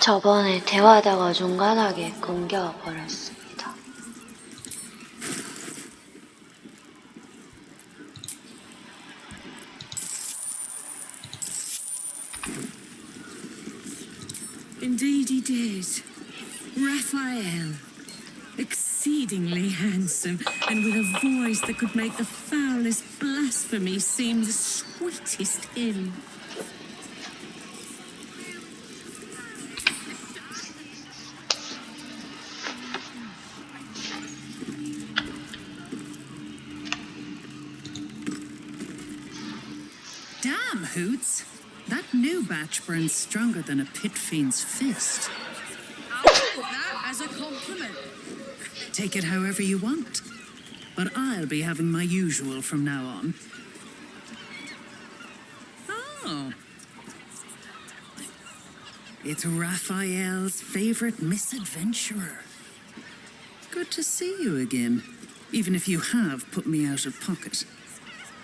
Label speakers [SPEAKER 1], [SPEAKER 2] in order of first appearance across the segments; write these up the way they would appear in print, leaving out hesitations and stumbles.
[SPEAKER 1] 저번에 대화하다가 중간하게 끊겨버렸습니다.
[SPEAKER 2] Indeed he did. Raphael. Exceedingly handsome, and with a voice that could make the foulest blasphemy seem the sweetest hymn. Damn, Hoots. That new batch burns stronger than a pit fiend's fist. I'll take that as a compliment. Take it however you want. But I'll be having my usual from now on. Oh. It's Raphael's favorite misadventurer. Good to see you again, even if you have put me out of pocket.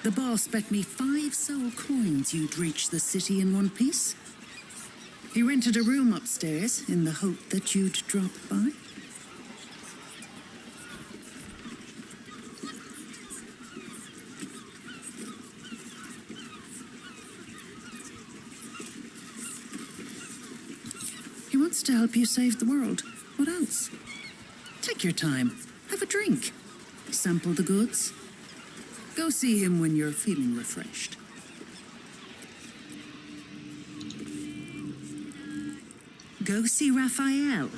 [SPEAKER 2] The boss bet me 5 soul coins you'd reach the city in one piece. He rented a room upstairs in the hope that you'd drop by. He wants to help you save the world. What else? Take your time. Have a drink. Sample the goods. Go see him when you're feeling refreshed. Go see Raphael.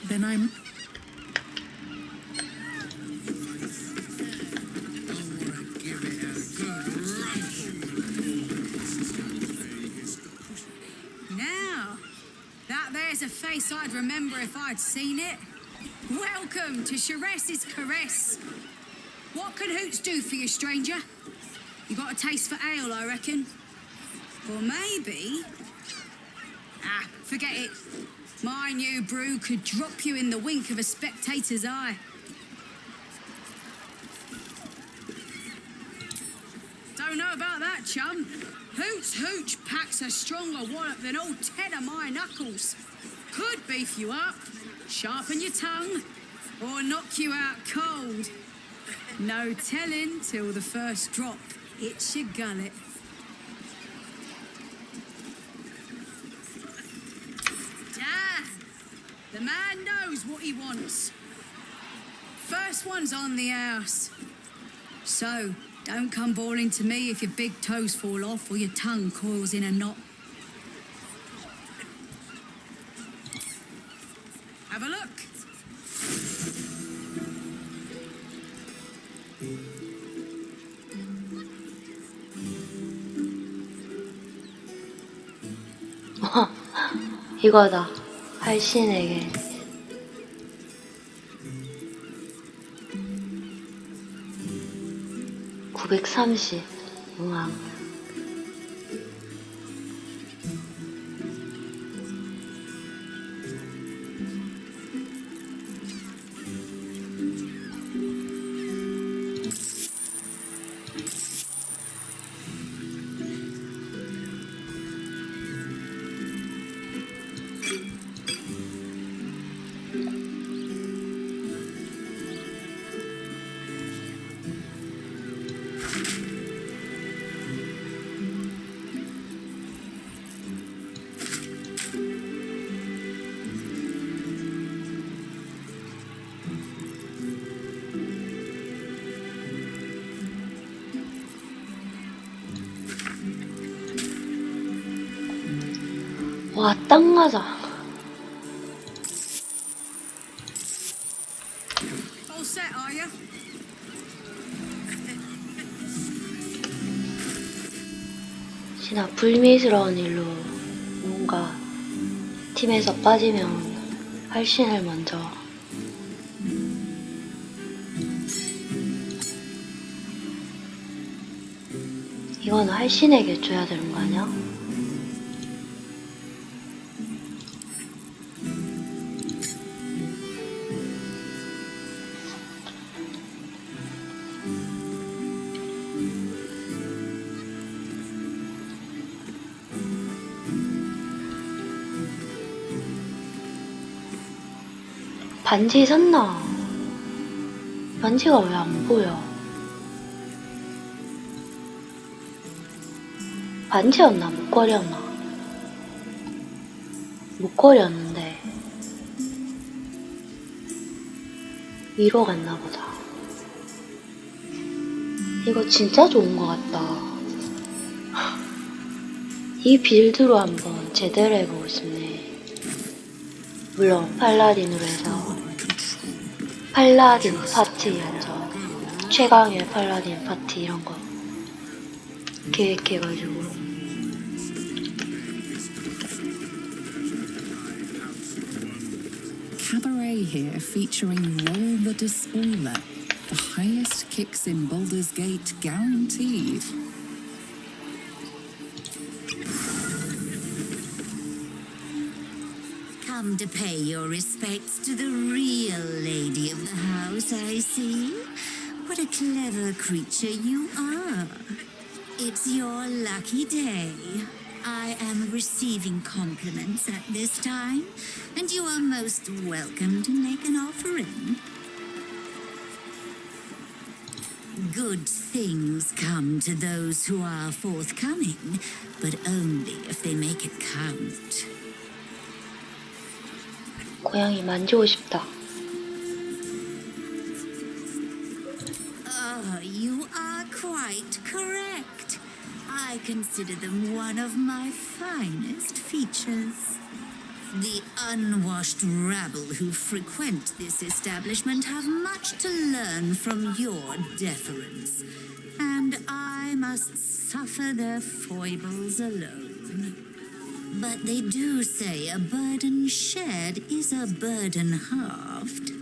[SPEAKER 2] Then I'm... Now, that there's a face I'd remember if I'd seen it. Welcome to 샤리스의 caress. What can Hoots do for you, stranger? You got a taste for ale, I reckon. Or maybe... Ah, forget it. My new brew could drop you in the wink of a spectator's eye. Don't know about that, chum. Hoots Hooch packs a stronger wallop than all 10 of my knuckles. Could beef you up, sharpen your tongue, or knock you out cold. No telling till the first drop hits your gullet. Damn! The man knows what he wants. First one's on the house. So, don't come bawling to me if your big toes fall off or your tongue coils in a knot. Have a look.
[SPEAKER 1] 이거다. 할신에게. (930) 응왕. 와, 딱 맞아.
[SPEAKER 2] All set, are you?
[SPEAKER 1] 진짜 불미스러운 일로 뭔가 팀에서 빠지면 할신을 먼저. 이건 할신에게 줘야 되는 거 아니야? 반지 샀나? 반지가 왜 안 보여? 반지였나? 목걸이였나? 목걸이였는데 위로 갔나 보다. 이거 진짜 좋은 것 같다. 이 빌드로 한번 제대로 해보고 싶네. 물론 팔라딘으로 해서 팔라딘 파티 하죠. 최강의 팔라딘 파티 이런 거 계획해가지고.
[SPEAKER 3] Cabaret here featuring Roll the Despoiler. The highest kicks in Baldur's Gate guaranteed.
[SPEAKER 4] Come to pay your respects to the real lady of the house, I see. What a clever creature you are. It's your lucky day. I am receiving compliments at this time, and you are most welcome to make an offering. Good things come to those who are forthcoming, but only if they make it count.
[SPEAKER 1] 고양이 만지고 싶다.
[SPEAKER 4] Oh, you are quite correct. I consider them one of my finest features. The unwashed rabble who frequent this establishment have much to learn from your deference, and I must suffer their foibles alone. But they do say a burden shared is a burden halved.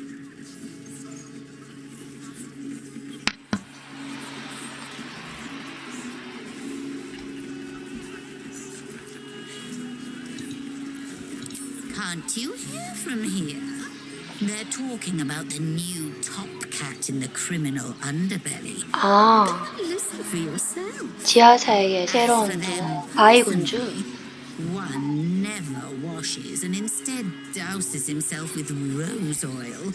[SPEAKER 4] Can't you hear from here? They're talking about the new top cat in the criminal underbelly.
[SPEAKER 1] 아,
[SPEAKER 4] Listen for yourself.
[SPEAKER 1] 지하사에게 새로운 종, 바위군주.
[SPEAKER 4] One never washes and instead douses himself with rose oil.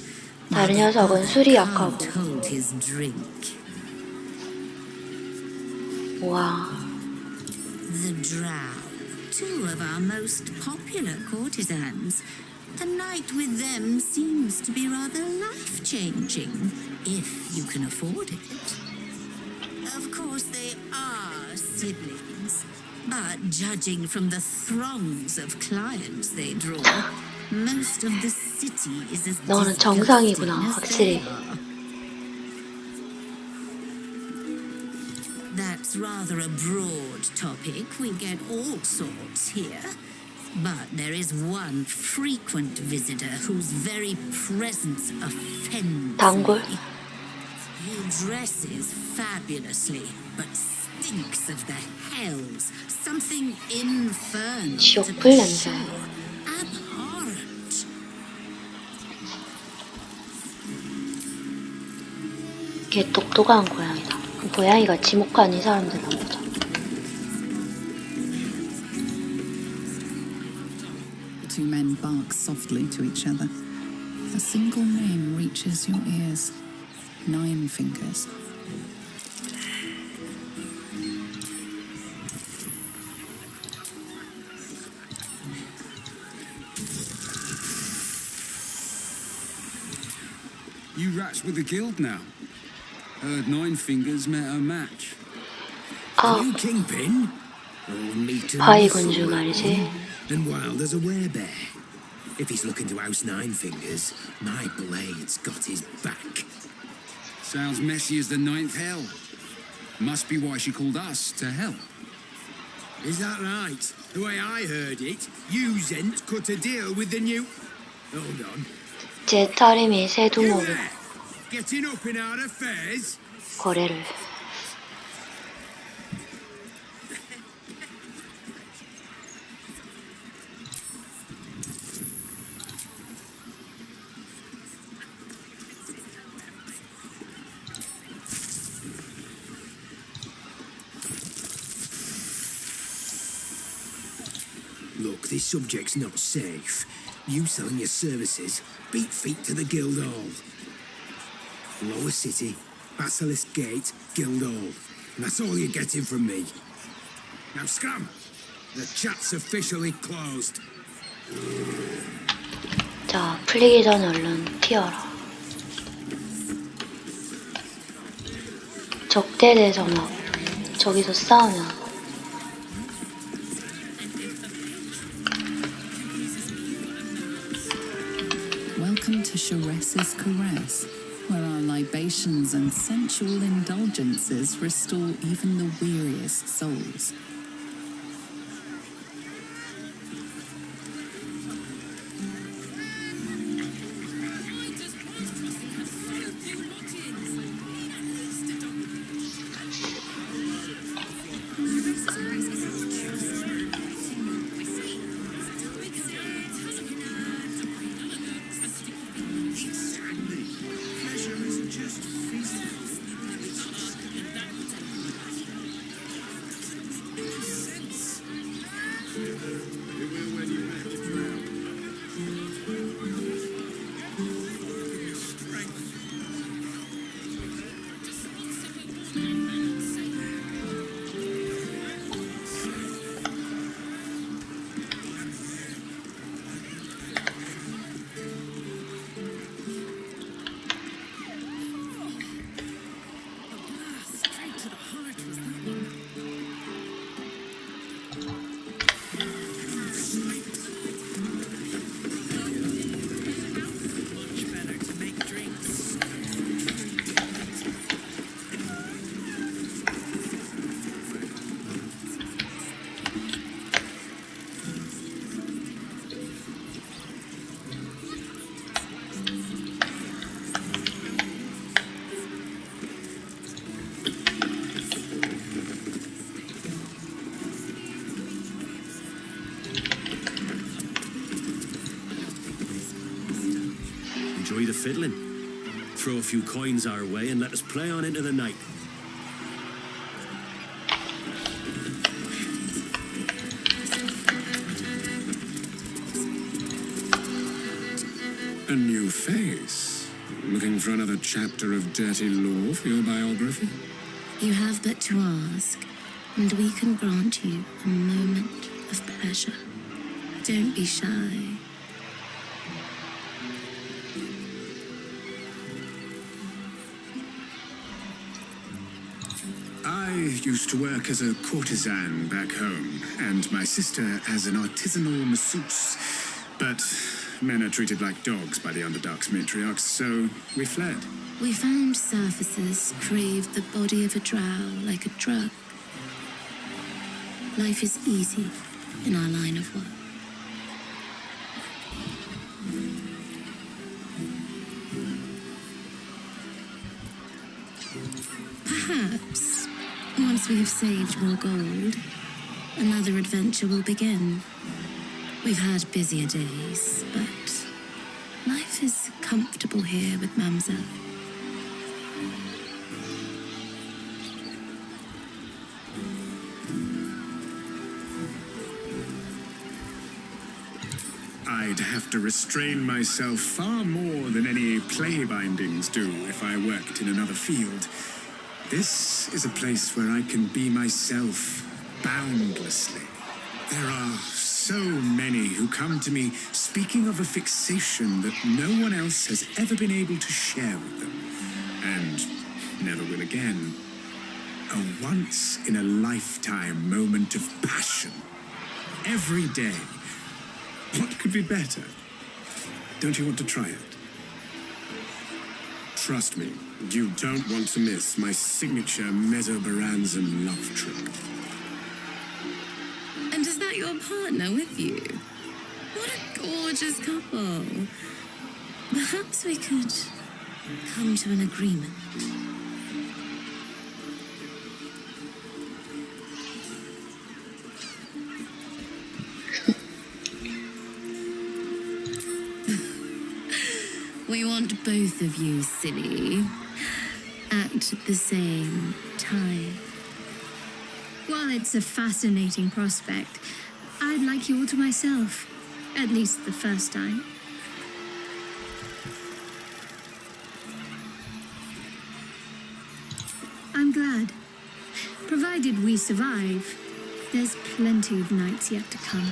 [SPEAKER 1] 다른 녀석은 술이 약하고.
[SPEAKER 4] Can't hold his drink.
[SPEAKER 1] 와,
[SPEAKER 4] The Drow, two of our most popular courtesans. A night with them seems to be rather life-changing, if you can afford it. Of course, they are siblings, but judging from the throngs of clients they draw, most of the city is as
[SPEAKER 1] 너는
[SPEAKER 4] disgusting
[SPEAKER 1] 정상이구나,
[SPEAKER 4] as
[SPEAKER 1] 확실히.
[SPEAKER 4] they are. That's rather a broad topic. We get all sorts here. But there is one frequent visitor whose very presence offends
[SPEAKER 1] 단골?
[SPEAKER 4] me. He dresses fabulously, but stinks of the hells. Something infernal to
[SPEAKER 1] 지옥불
[SPEAKER 4] be
[SPEAKER 1] 냄새.
[SPEAKER 4] sure. Abhorrent.
[SPEAKER 1] 걔 똑똑한 고양이다. 고양이가 지목한 이 사람들은 보자.
[SPEAKER 3] The two men bark softly to each other. A single name reaches your ears. 9 fingers.
[SPEAKER 5] You rats with the guild now. Heard 9 fingers met a match.
[SPEAKER 1] 아,
[SPEAKER 6] You kingpin? Or meet him
[SPEAKER 1] 바위군주 말이지.
[SPEAKER 6] and wild as a werebear. If he's looking to oust 9 fingers, my blade's got his back.
[SPEAKER 5] Sounds messy as the 9th hell. Must be why she called us to help.
[SPEAKER 6] Is that right? The way I heard it, you Zent cut a deal with the new... Hold on.
[SPEAKER 1] 제 딸임이 새
[SPEAKER 6] You
[SPEAKER 1] 두목을
[SPEAKER 6] there? Getting up in our affairs?
[SPEAKER 1] 거래를.
[SPEAKER 6] Look, this subject's not safe. You selling your services, beat feet to the Guildhall. Lower City, Basilisk Gate, Guildhall. And that's all you're getting from me. Now scram! The chat's officially closed.
[SPEAKER 1] 자, 풀리기 전에 얼른 튀어라. 적대대에서 막 저기서 싸우면
[SPEAKER 3] Welcome to 샤리스의 Caress, where our libations and sensual indulgences restore even the weariest souls.
[SPEAKER 7] Enjoy the fiddling. Throw a few coins our way and let us play on into the night.
[SPEAKER 5] A new face. Looking for another chapter of dirty law for your biography?
[SPEAKER 4] You have but to ask, and we can grant you a moment of pleasure. Don't be shy.
[SPEAKER 5] I used to work as a courtesan back home, and my sister as an artisanal masseuse. But men are treated like dogs by the Underdark's matriarchs, so we fled.
[SPEAKER 4] We found surfacers craved the body of a drow like a drug. Life is easy in our line of work. Perhaps, once we have saved more gold, another adventure will begin. We've had busier days, but life is comfortable here with Mamselle.
[SPEAKER 5] I'd have to restrain myself far more than any play bindings do if I worked in another field. This is a place where I can be myself boundlessly. There are so many who come to me speaking of a fixation that no one else has ever been able to share with them, and never will again. A once-in-a-lifetime moment of passion. Every day. What could be better? Don't you want to try it? Trust me, you don't want to miss my signature Mesobaranzan love trick.
[SPEAKER 4] And is that your partner with you? What a gorgeous couple. Perhaps we could come to an agreement. We want both of you, silly, at the same time.
[SPEAKER 2] While it's a fascinating prospect, I'd like you all to myself. At least the first time. I'm glad. Provided we survive, there's plenty of nights yet to come.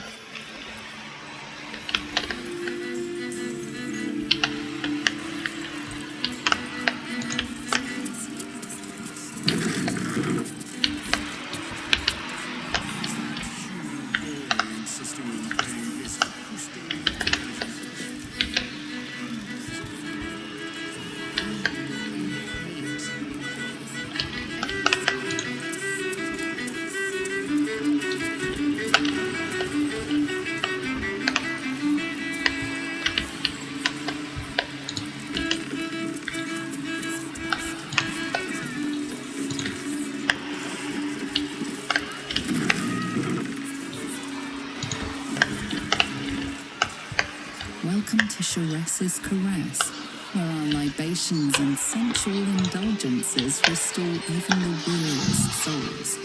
[SPEAKER 3] Welcome to 샤리스의 caress, where our libations and sensual indulgences restore even the weariest souls.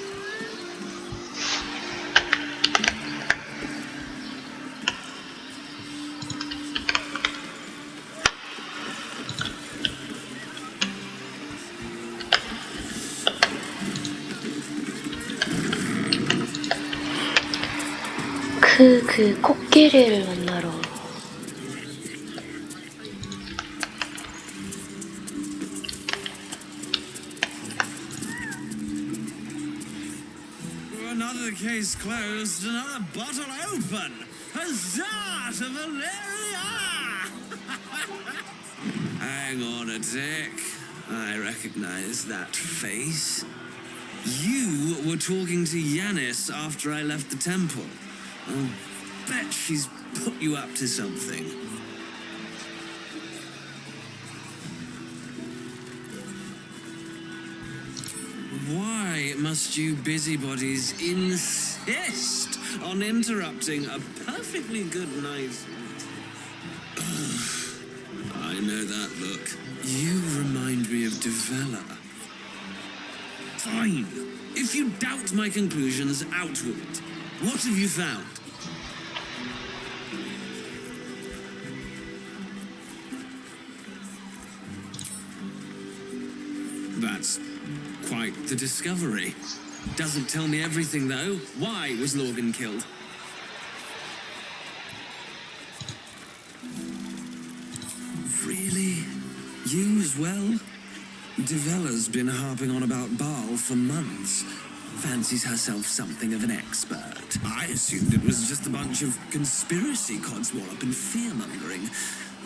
[SPEAKER 1] 그 코끼리를 만나러.
[SPEAKER 7] Another case closed, another bottle open. Huzzah to Valeria! Hang on a tick. I recognize that face. You were talking to Yanis after I left the temple. I'll bet she's put you up to something. Why must you busybodies insist on interrupting a perfectly good night? I know that look. You remind me of Devella. Fine. If you doubt my conclusions, out with it. What have you found? That's quite the discovery. Doesn't tell me everything, though. Why was Lorgan killed? Really? You as well? Devella's been harping on about Baal for months. Fancies herself something of an expert. I assumed it was just a bunch of conspiracy codswallop and fear-mongering.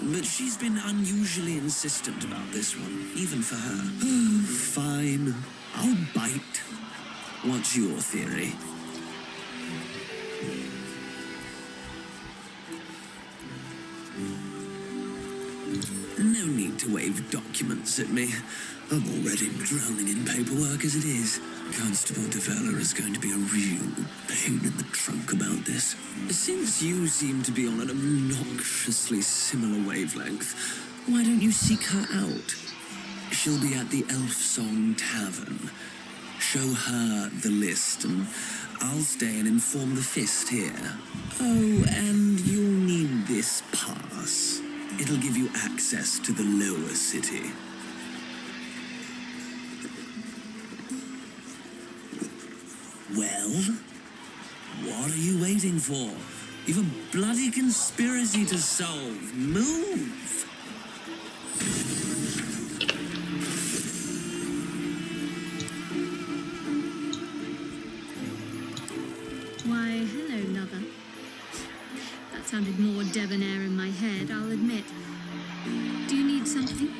[SPEAKER 7] But she's been unusually insistent about this one, even for her. Fine. I'll bite. What's your theory? No need to wave documents at me. I'm already drowning in paperwork as it is. Constable Devella is going to be a real pain in the trunk about this. Since you seem to be on an obnoxiously similar wavelength, why don't you seek her out? She'll be at the Elf Song Tavern. Show her the list, and I'll stay and inform the Fist here. Oh, and you'll need this pass. It'll give you access to the lower city. Well, what are you waiting for? You've a bloody conspiracy to solve. Move!
[SPEAKER 2] Why, hello, lover. That sounded more debonair in my head, I'll admit. Do you need something?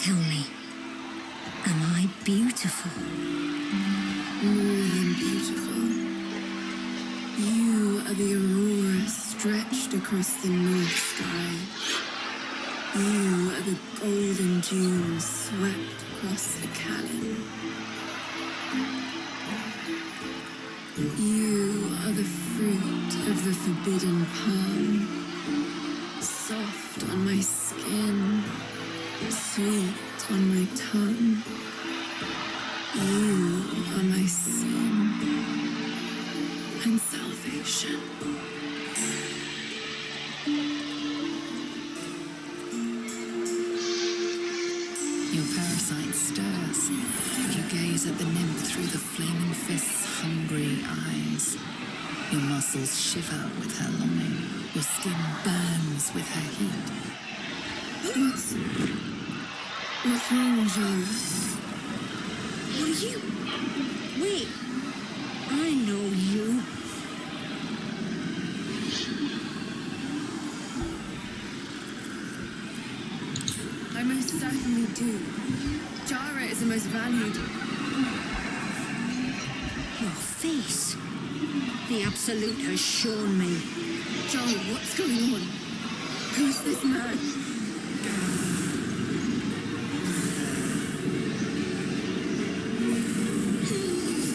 [SPEAKER 4] Tell me, am I beautiful?
[SPEAKER 8] More than beautiful. You are the aurora stretched across the north sky. You are the golden dunes swept across the Callan. You are the fruit of the forbidden palm, soft on my skin, sweet on my tongue. You are my sin and salvation.
[SPEAKER 3] Your parasite stirs. You gaze at the nymph through the flaming fist's hungry eyes. Your muscles shiver with her longing. Your skin burns with her heat.
[SPEAKER 8] What's wrong, John?
[SPEAKER 4] Are you? Wait, I know you.
[SPEAKER 8] I most certainly do. Jara is the most valued.
[SPEAKER 4] Your face. The Absolute has shown me.
[SPEAKER 8] John, what's going on? Who's this man?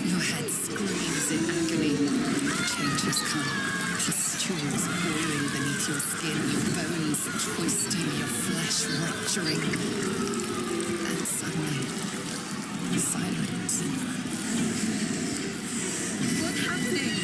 [SPEAKER 3] Your head screams in agony. The change has come. Pustules boiling beneath your skin, your bones twisting, your flesh rupturing. And suddenly, silence.
[SPEAKER 8] What's happening?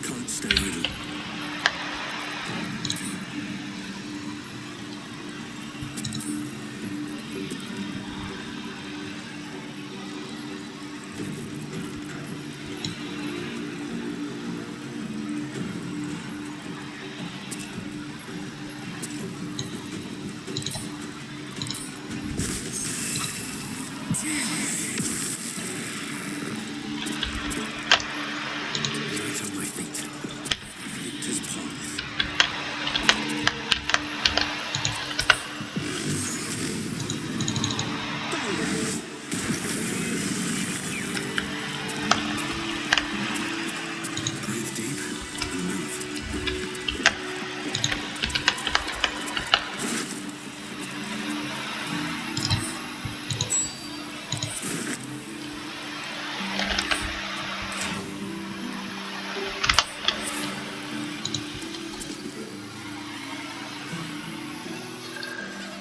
[SPEAKER 7] Can't stay idle. Right on my feet. Victor's path. Breathe deep and move.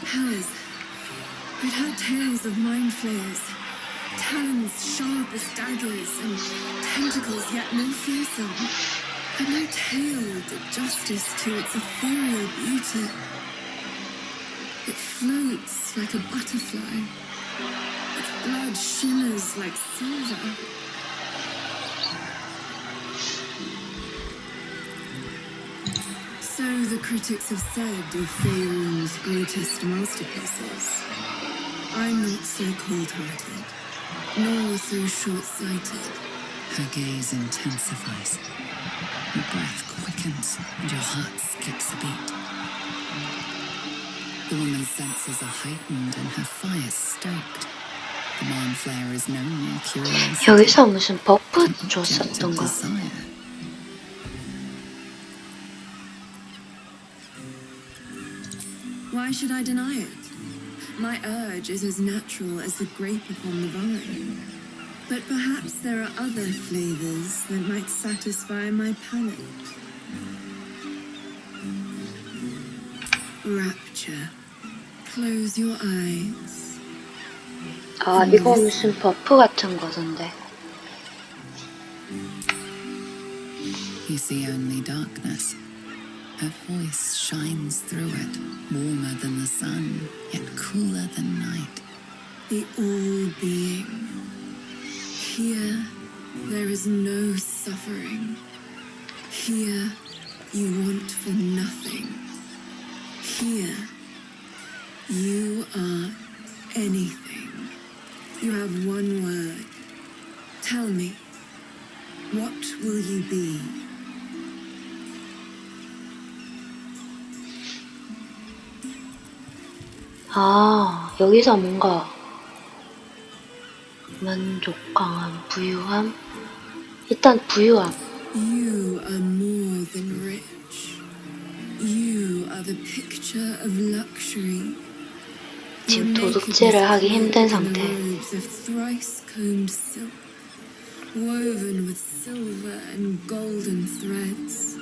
[SPEAKER 8] Hells. I'd heard tales of mind flayers. Talons sharp as daggers and tentacles yet more fearsome. But no tale did justice to its ethereal beauty. It floats like a butterfly. Its blood shimmers like silver. So the critics have said of Faerun's greatest masterpieces. I'm not so cold-hearted, nor so short-sighted.
[SPEAKER 3] Her gaze intensifies. Your breath quickens and your heart skips a beat. The woman's senses are heightened and her fire stoked. The mind flayer is no mere curiosity.
[SPEAKER 1] 여기서 무슨 버프
[SPEAKER 3] an object of
[SPEAKER 1] 줬었던 거.
[SPEAKER 3] desire.
[SPEAKER 8] Why should I deny it? My urge is as natural as the grape upon the vine. But perhaps there are other flavors that might satisfy my palate. rapture. Close your eyes.
[SPEAKER 1] 아, 이거 무슨 버프 같은 거던데.
[SPEAKER 3] You see only darkness. Her voice shines through it, warmer than the sun, yet cooler than night.
[SPEAKER 8] The all-being. Here, there is no suffering. Here, you want for nothing. Here, you are anything. You have one word. Tell me, what will you be?
[SPEAKER 1] 아, 여기서 뭔가 만족감함, 부유함? 일단 부유함.
[SPEAKER 8] You are more than rich. You are the picture of luxury.
[SPEAKER 1] 지금 도둑질을 하기 힘든 상태.
[SPEAKER 8] Robes of thrice combed silk, woven with silver and golden threads.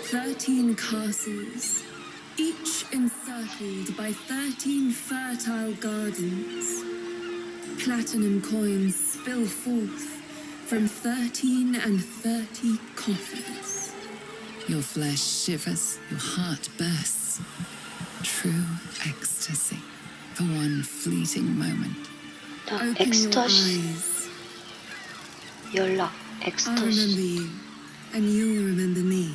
[SPEAKER 8] 13 castles, each encircled by 13 fertile gardens. Platinum coins spill forth from 13 and 30 coffers.
[SPEAKER 3] Your flesh shivers, your heart bursts. True ecstasy for one fleeting moment.
[SPEAKER 1] 자,
[SPEAKER 8] Open your
[SPEAKER 1] 엑스터시,
[SPEAKER 8] eyes.
[SPEAKER 1] 연락,
[SPEAKER 8] I'll remember
[SPEAKER 1] 엑스터시.
[SPEAKER 8] you, and you'll remember me.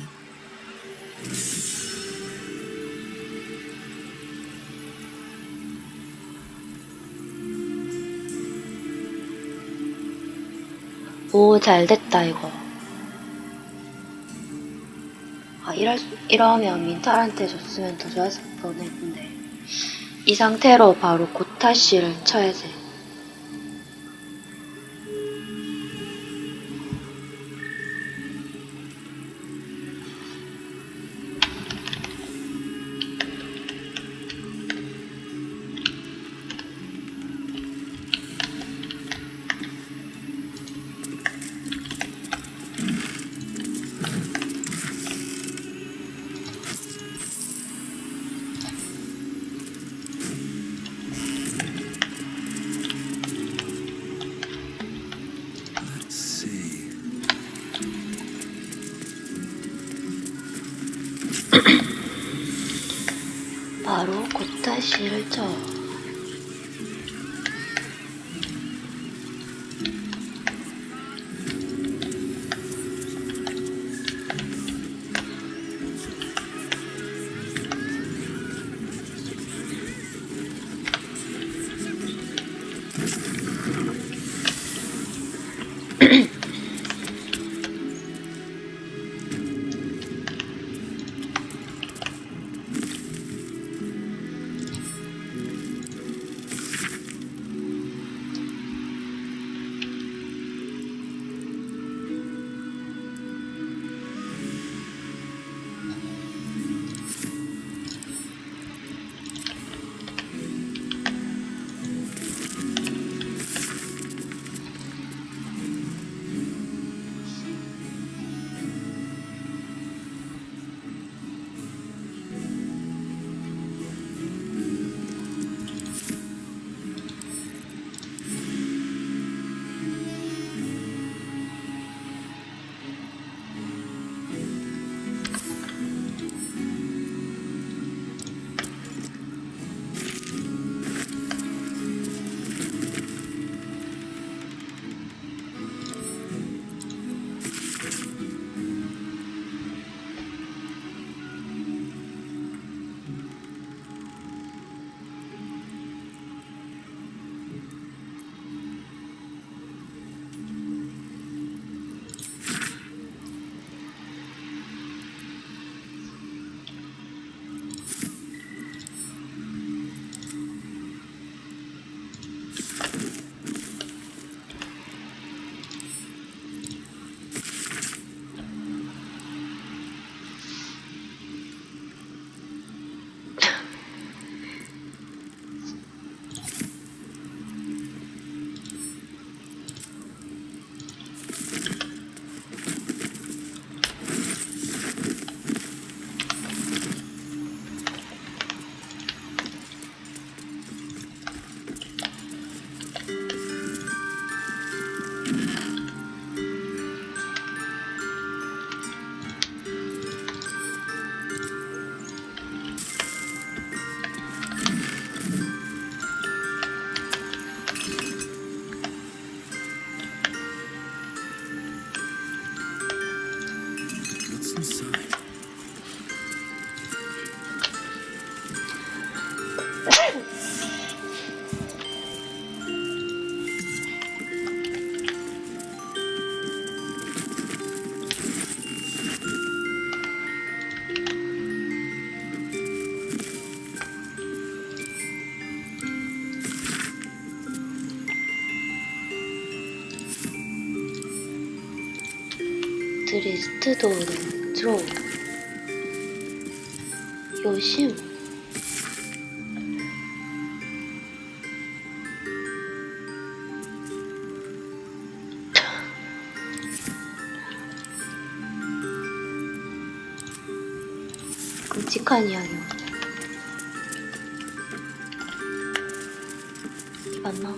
[SPEAKER 1] 오, 잘 됐다, 이거. 아, 이러면 민탈한테 줬으면 더 좋았을 뻔했는데. 이 상태로 바로 고타씨를 쳐야지.
[SPEAKER 7] Let's see.
[SPEAKER 1] 바로 고타씨를 쳐. 드리스트도 드로 요심 끔찍한 이야기야. 맞나?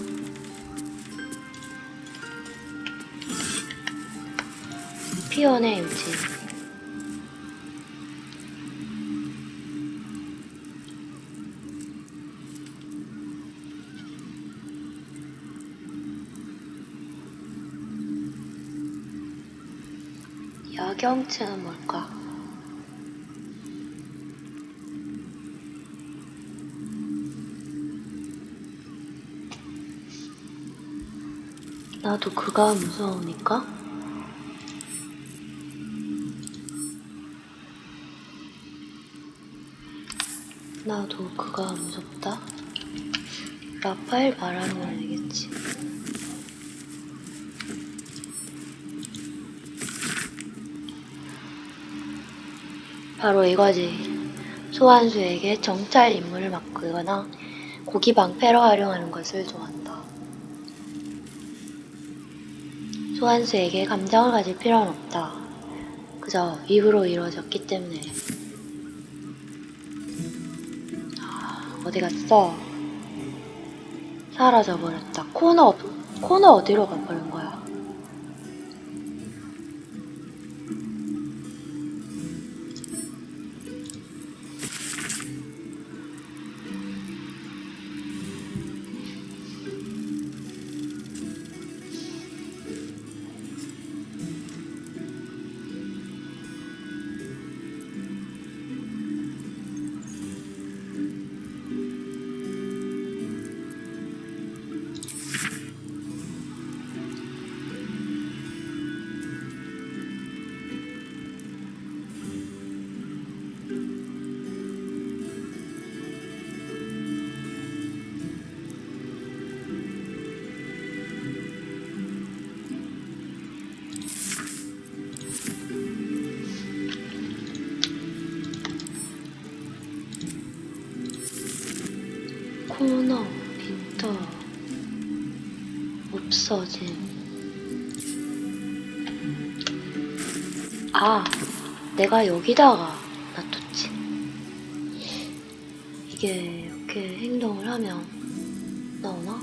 [SPEAKER 1] 피어네 유진. 야경증은 뭘까? 나도 그가 무서우니까? 나도 그가 무섭다? 라파엘 말하는 건 알겠지. 바로 이거지. 소환수에게 정찰 임무를 맡기거나 고기 방패로 활용하는 것을 좋아한다. 소환수에게 감정을 가질 필요는 없다. 그저 입으로 이루어졌기 때문에. 어디 갔어? 사라져버렸다. 코너 어디로 가버린 거야? 코너, 빈터, 없어짐. 아, 내가 여기다가 놔뒀지. 이게 이렇게 행동을 하면 나오나?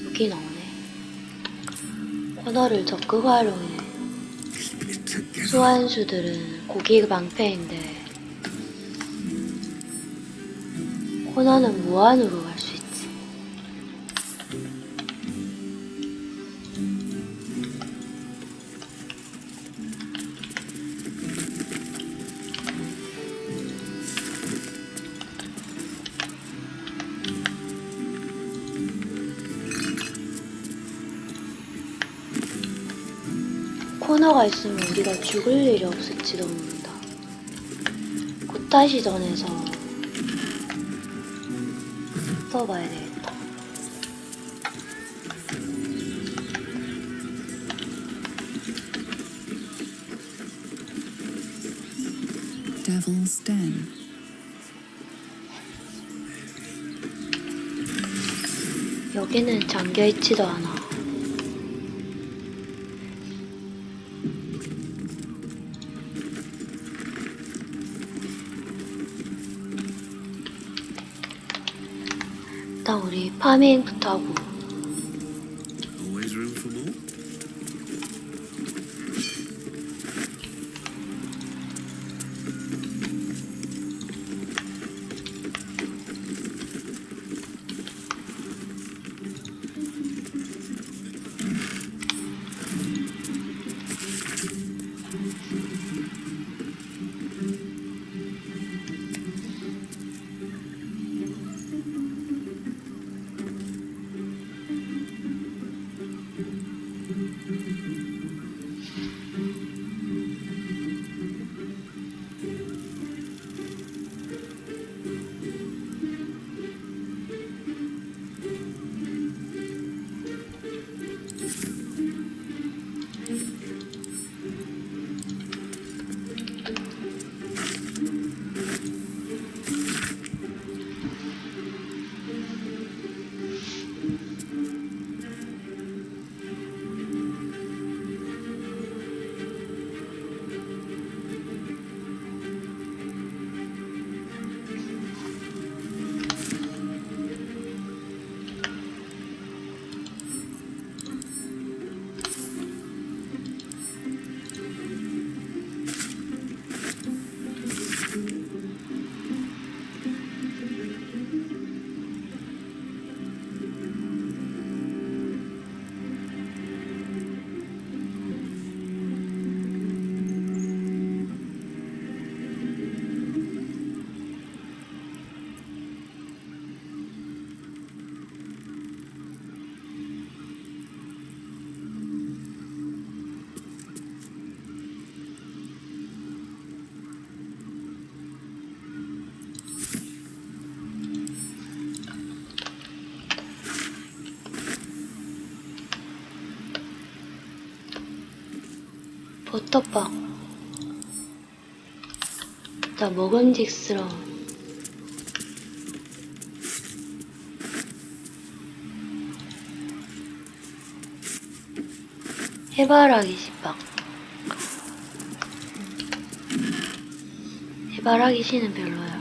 [SPEAKER 1] 여기 나오네. 코너를 적극 활용해. 소환수들은 고기 방패인데 코너는 무한으로 갈 수 있지. 코너가 있으면 우리가 죽을 일이 없을지도 모른다. 고타시전에서 써봐야 되겠다.
[SPEAKER 3] Devil's Den.
[SPEAKER 1] 여기는 잠겨있지도 않아. 일단 우리 파밍부터 하고.
[SPEAKER 7] Always room for more?
[SPEAKER 1] 버터빵. 나 먹음직스러운. 해바라기 씨빵. 해바라기 씨는 별로야.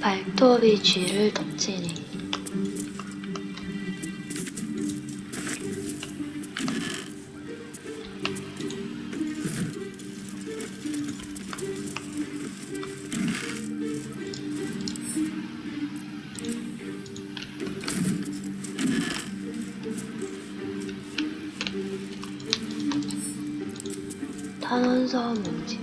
[SPEAKER 1] 발톱이 쥐를 덮치니. 탄원서 문지.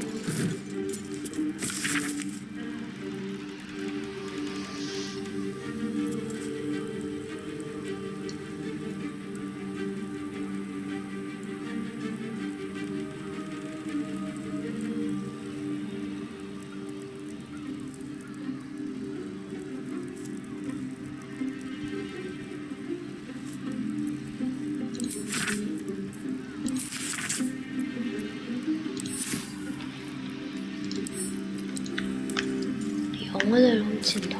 [SPEAKER 1] 영혼을 훔친다.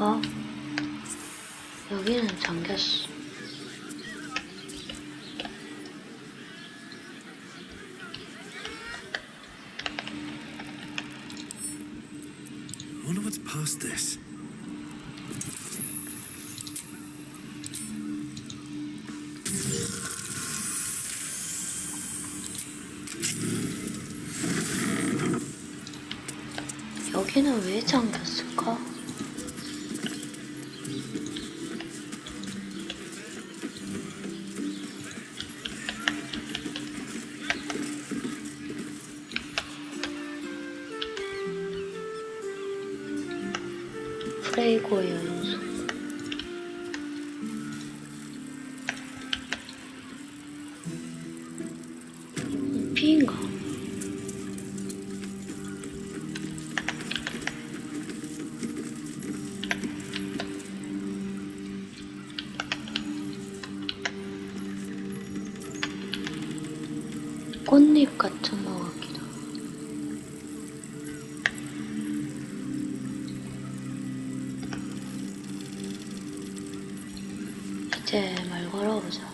[SPEAKER 1] 어? 여기는 잠겼어.
[SPEAKER 7] I wonder what's past this.
[SPEAKER 1] 여기는 왜 잠겼을까? 프레이고의 연속. 피인가? 꽃잎 같은 것 같기도. 이제 말 걸어보자.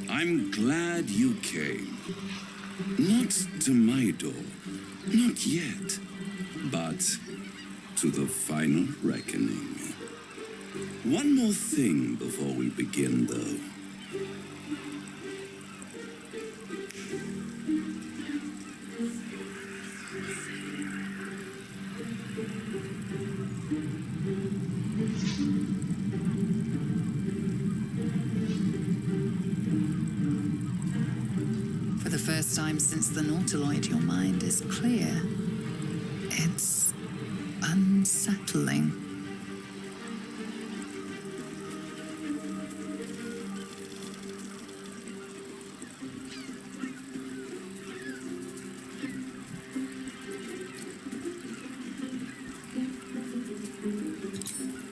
[SPEAKER 9] I'm glad you came. Not to my door, not yet, but to the final reckoning. One more thing before we begin, though.
[SPEAKER 3] For the first first time since the Nautiloid your mind is clear. It's unsettling.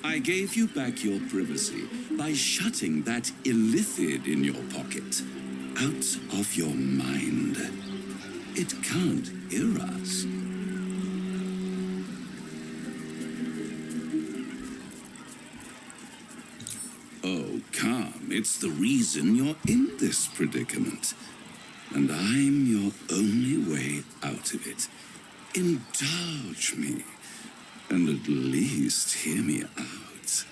[SPEAKER 9] I gave you back your privacy by shutting that illithid in your pocket out of your mind. It can't hear us. Oh, come, it's the reason you're in this predicament. And I'm your only way out of it. Indulge me, and at least hear me out.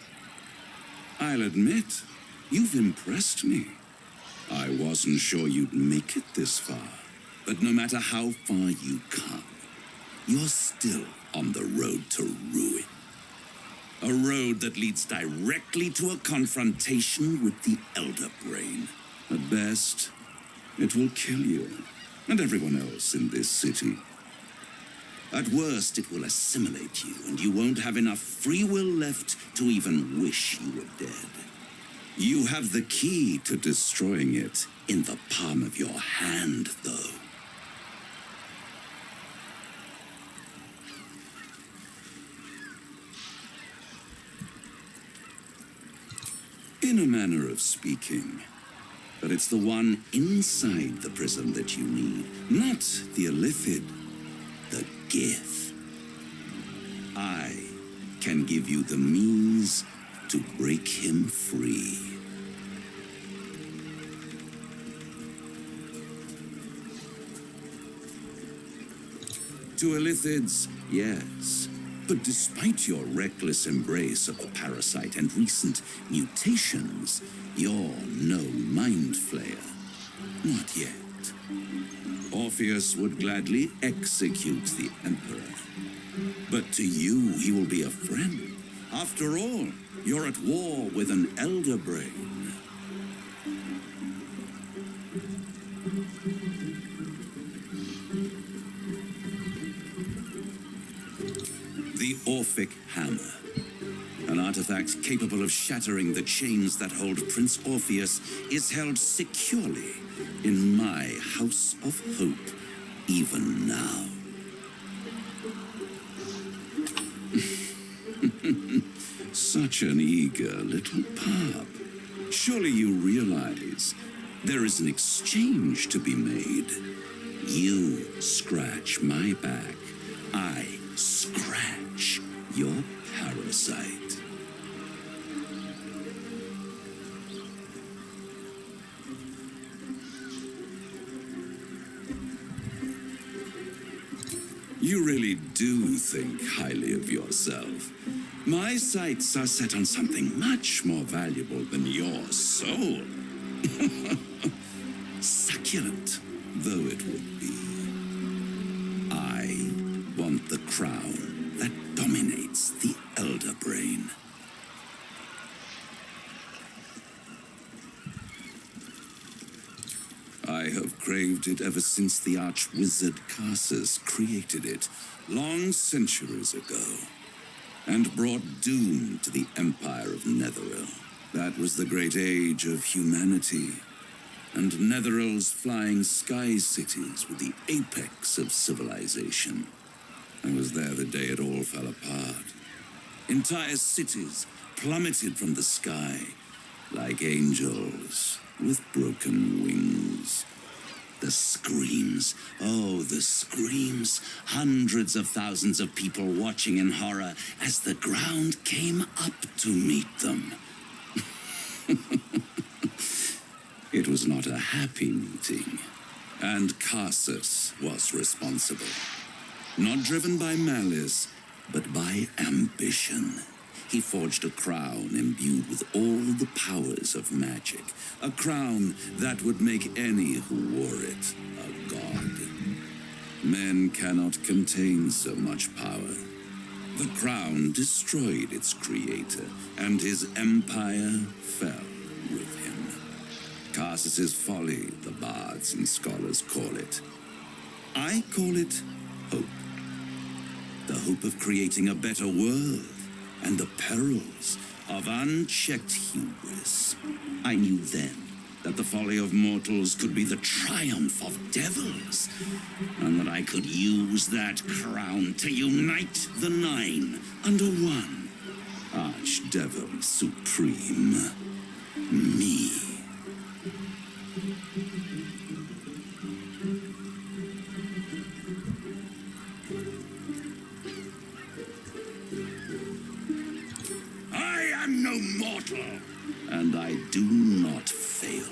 [SPEAKER 9] I'll admit, you've impressed me. I wasn't sure you'd make it this far, but no matter how far you come, you're still on the road to ruin. A road that leads directly to a confrontation with the Elder Brain. At best, it will kill you and everyone else in this city. At worst, it will assimilate you, and you won't have enough free will left to even wish you were dead. You have the key to destroying it in the palm of your hand, though. In a manner of speaking. But it's the one inside the prism that you need, not the illithid, the Gith. I can give you the means to break him free. To illithids, yes. But despite your reckless embrace of the parasite and recent mutations, you're no mind flayer. Not yet. Orpheus would gladly execute the Emperor. But to you, he will be a friend. After all, you're at war with an Elder Brain. The Orphic Hammer. An artifact capable of shattering the chains that hold Prince Orpheus is held securely in my House of Hope, even now. Such an eager little pup. Surely you realize there is an exchange to be made. You scratch my back, I scratch your parasite. You really do think highly of yourself. My sights are set on something much more valuable than your soul. Succulent though it would be. I want the crown that dominates the Elder Brain. I have craved it ever since the arch-wizard Carsus created it, long centuries ago, and brought doom to the Empire of Netheril. That was the great age of humanity, and Netheril's flying sky cities were the apex of civilization. I was there the day it all fell apart. Entire cities plummeted from the sky like angels with broken wings. The screams, oh, the screams. Hundreds of thousands of people watching in horror as the ground came up to meet them. It was not a happy meeting, and Carsus was responsible. Not driven by malice, but by ambition. He forged a crown imbued with all the powers of magic. A crown that would make any who wore it a god. Men cannot contain so much power. The crown destroyed its creator, and his empire fell with him. Tarsus's folly, the bards and scholars call it. I call it hope. The hope of creating a better world, and the perils of unchecked hubris. I knew then that the folly of mortals could be the triumph of devils, and that I could use that crown to unite the nine under one Archdevil Supreme, me. I am no mortal, and I do not fail.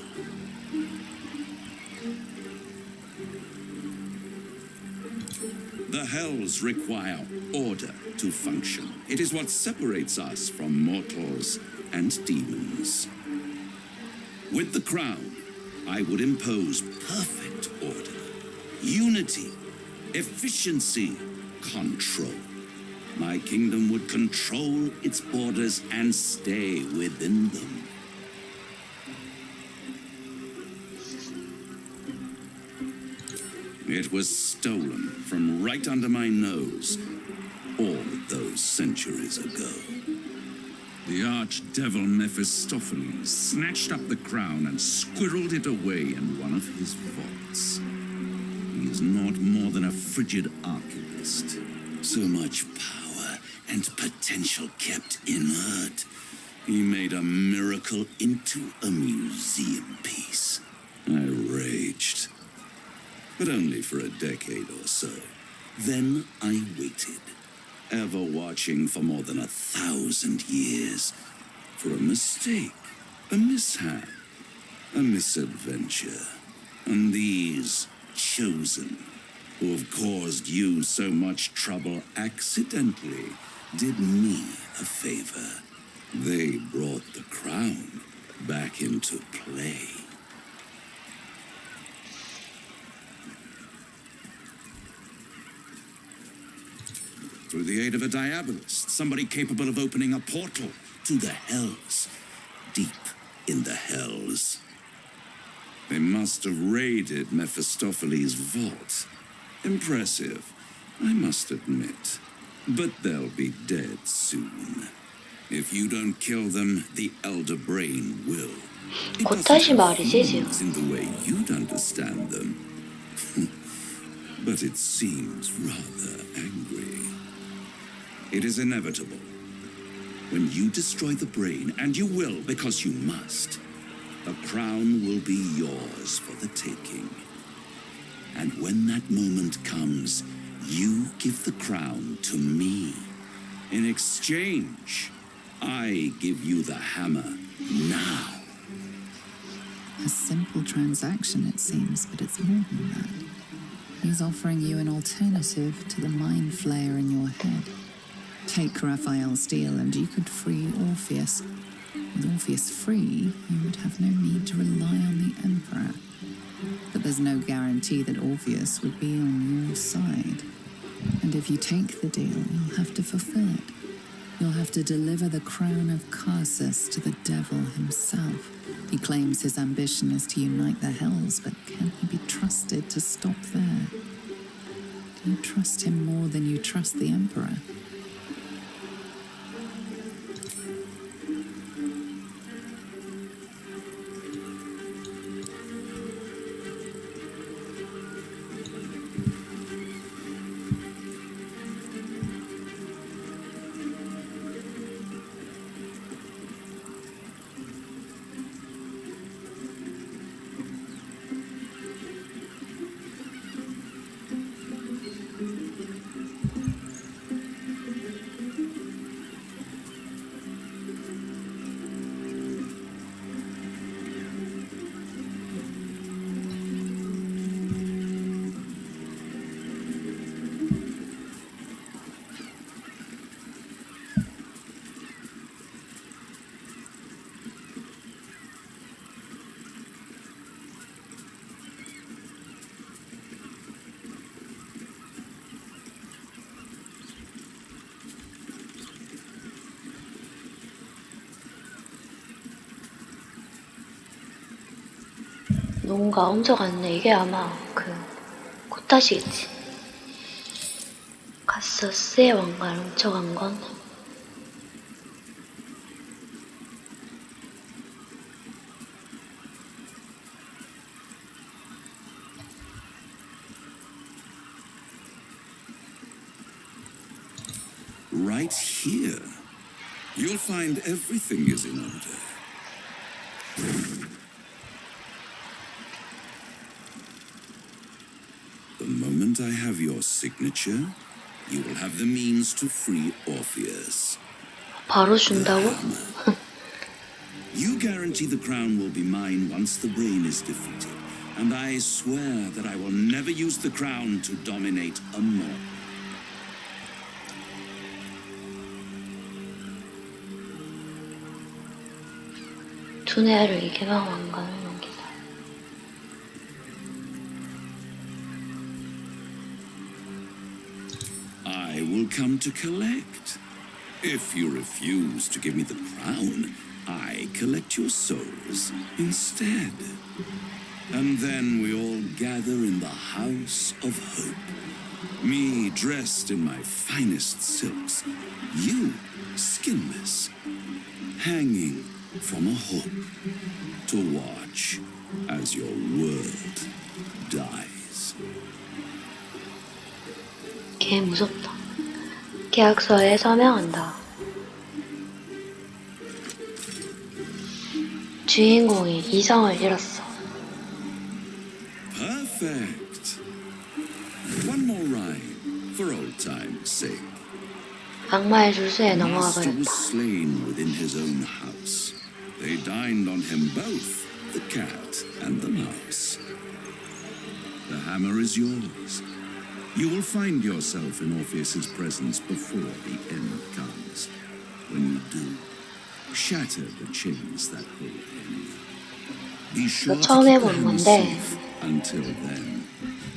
[SPEAKER 9] The hells require order to function. It is what separates us from mortals and demons. With the crown, I would impose perfect order, unity, efficiency, control. My kingdom would control its borders and stay within them. It was stolen from right under my nose all those centuries ago. The archdevil Mephistopheles snatched up the crown and squirreled it away in one of his vaults. He is not more than a frigid archivist. So much power and potential kept inert. He made a miracle into a museum piece. I raged, but only for a decade or so. Then I waited, ever watching for more than 1,000 years, for a mistake, a mishap, a misadventure. And these chosen, who have caused you so much trouble accidentally, did me a favor. They brought the crown back into play. Through the aid of a diabolist, somebody capable of opening a portal to the hells, deep in the hells. They must have raided Mephistopheles' vault. Impressive, I must admit. But they'll be dead soon. If you don't kill them, the Elder Brain will. It
[SPEAKER 1] 곧
[SPEAKER 9] doesn't
[SPEAKER 1] 다시
[SPEAKER 9] have
[SPEAKER 1] 말이지, 지금.
[SPEAKER 9] feelings in the way you'd understand them. But it seems rather angry. It is inevitable. When you destroy the brain, and you will because you must, the crown will be yours for the taking. And when that moment comes, you give the crown to me. In exchange, I give you the hammer now.
[SPEAKER 3] A simple transaction, it seems, but it's more than that. He's offering you an alternative to the mind flayer in your head. Take Raphael's deal and you could free Orpheus. With Orpheus free, you would have no need to rely on the Emperor. But there's no guarantee that Orpheus would be on your side. And if you take the deal, you'll have to fulfill it. You'll have to deliver the crown of Tarsus to the devil himself. He claims his ambition is to unite the hells, but can he be trusted to stop there? Do you trust him more than you trust the Emperor?
[SPEAKER 1] 뭔가 훔쳐갔네. 이게 아마 그 코타시겠지. 카서스의 왕관을 훔쳐간 건
[SPEAKER 9] Right here. You'll find everything is in order. The moment I have your signature, you will have the means to free Orpheus.
[SPEAKER 1] 바로 준다고?
[SPEAKER 9] You guarantee the crown will be mine once the brain is defeated, and I swear that I will never use the crown to dominate a mortal.
[SPEAKER 1] 두뇌를 개방 왕관을 넘기다.
[SPEAKER 9] I will come to collect. If you refuse to give me the crown, I collect your souls instead. And then we all gather in the House of Hope. Me dressed in my finest silks, you skinless, hanging from a hook to watch as your world dies.
[SPEAKER 1] 개 무섭다. 계약서에 서명한다. 주인공이 이성을 잃었어.
[SPEAKER 9] Perfect. One more rhyme for old time's sake.
[SPEAKER 1] 악마의 주수에 넘어가
[SPEAKER 9] Master was
[SPEAKER 1] 버렸다.
[SPEAKER 9] slain within his own house. They dined on him both, the cat and the mouse. The hammer is yours. You will find yourself in Orpheus's presence before the end comes. When you do, shatter the chains that hold him. Be sure to
[SPEAKER 1] 처음
[SPEAKER 9] keep the
[SPEAKER 1] 해보는
[SPEAKER 9] hammer
[SPEAKER 1] 건데
[SPEAKER 9] safe. Until then,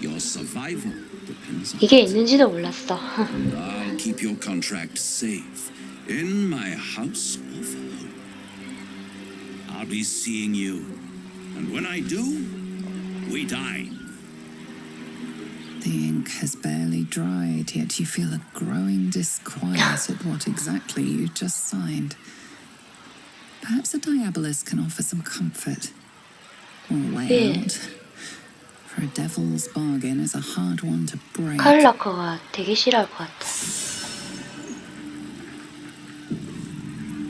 [SPEAKER 9] your survival depends on
[SPEAKER 1] 이게
[SPEAKER 9] it.
[SPEAKER 1] 있는지도 몰랐어.
[SPEAKER 9] And I'll keep your contract safe in my House of Hope. I'll be seeing you, and when I do, we dine.
[SPEAKER 3] The ink has barely dried, yet you feel a growing disquiet at what exactly you just signed. Perhaps a diabolus can offer some comfort or a way
[SPEAKER 1] 예.
[SPEAKER 3] out. For a devil's bargain is a hard one to break.
[SPEAKER 1] 카를라커가 되게 싫어할 것 같아.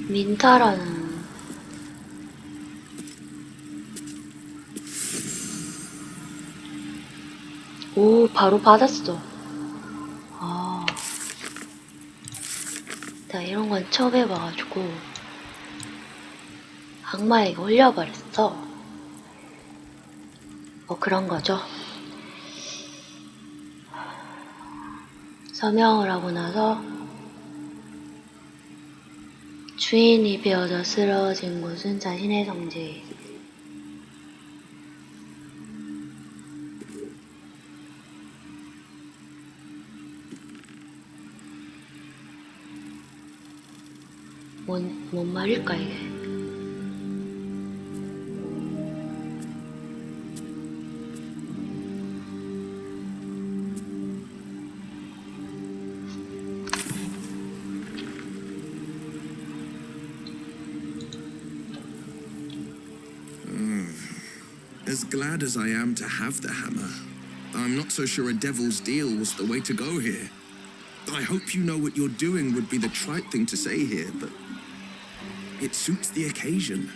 [SPEAKER 1] 민타라는 오, 바로 받았어. 아, 나 이런 건 처음 해봐가지고 악마에게 홀려버렸어. 뭐 그런 거죠. 서명을 하고 나서 주인이 베어져 쓰러진 곳은 자신의 성지. 뭔 말일까 이게?
[SPEAKER 5] As glad as I am to have the hammer, I'm not so sure a devil's deal was the way to go here. I hope you know what you're doing would be the trite thing to say here, but it suits the occasion.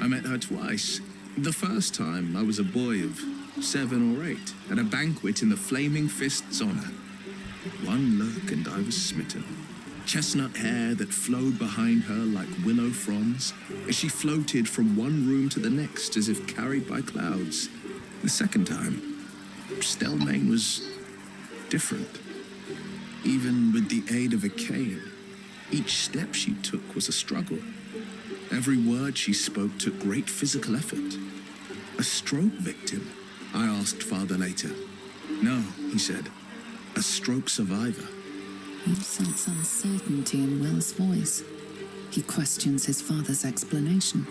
[SPEAKER 5] I met her twice. The first time, I was a boy of 7 or 8, at a banquet in the Flaming Fist's honor. One look and I was smitten. Chestnut hair that flowed behind her like willow fronds, as she floated from one room to the next as if carried by clouds. The second time, Stelmane was different. Even with the aid of a cane, each step she took was a struggle. Every word she spoke took great physical effort. A stroke victim? I asked Father later. No, he said. A stroke survivor.
[SPEAKER 3] You sense uncertainty in Will's voice. He questions his father's explanation.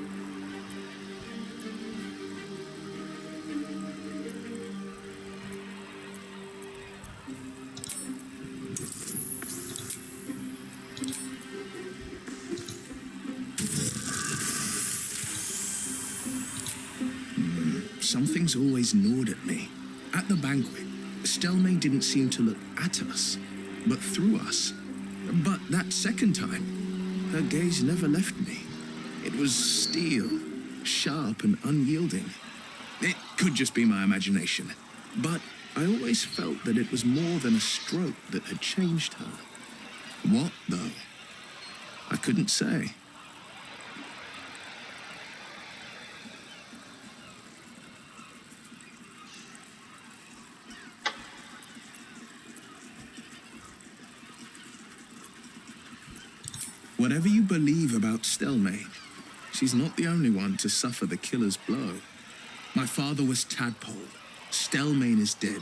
[SPEAKER 5] Something's always gnawed at me. At the banquet, Stelmane didn't seem to look at us, but through us. But that second time, her gaze never left me. It was steel, sharp and unyielding. It could just be my imagination, but I always felt that it was more than a stroke that had changed her. What, though? I couldn't say. Whatever you believe about Stelmane, she's not the only one to suffer the killer's blow. My father was Tadpole. Stelmane is dead.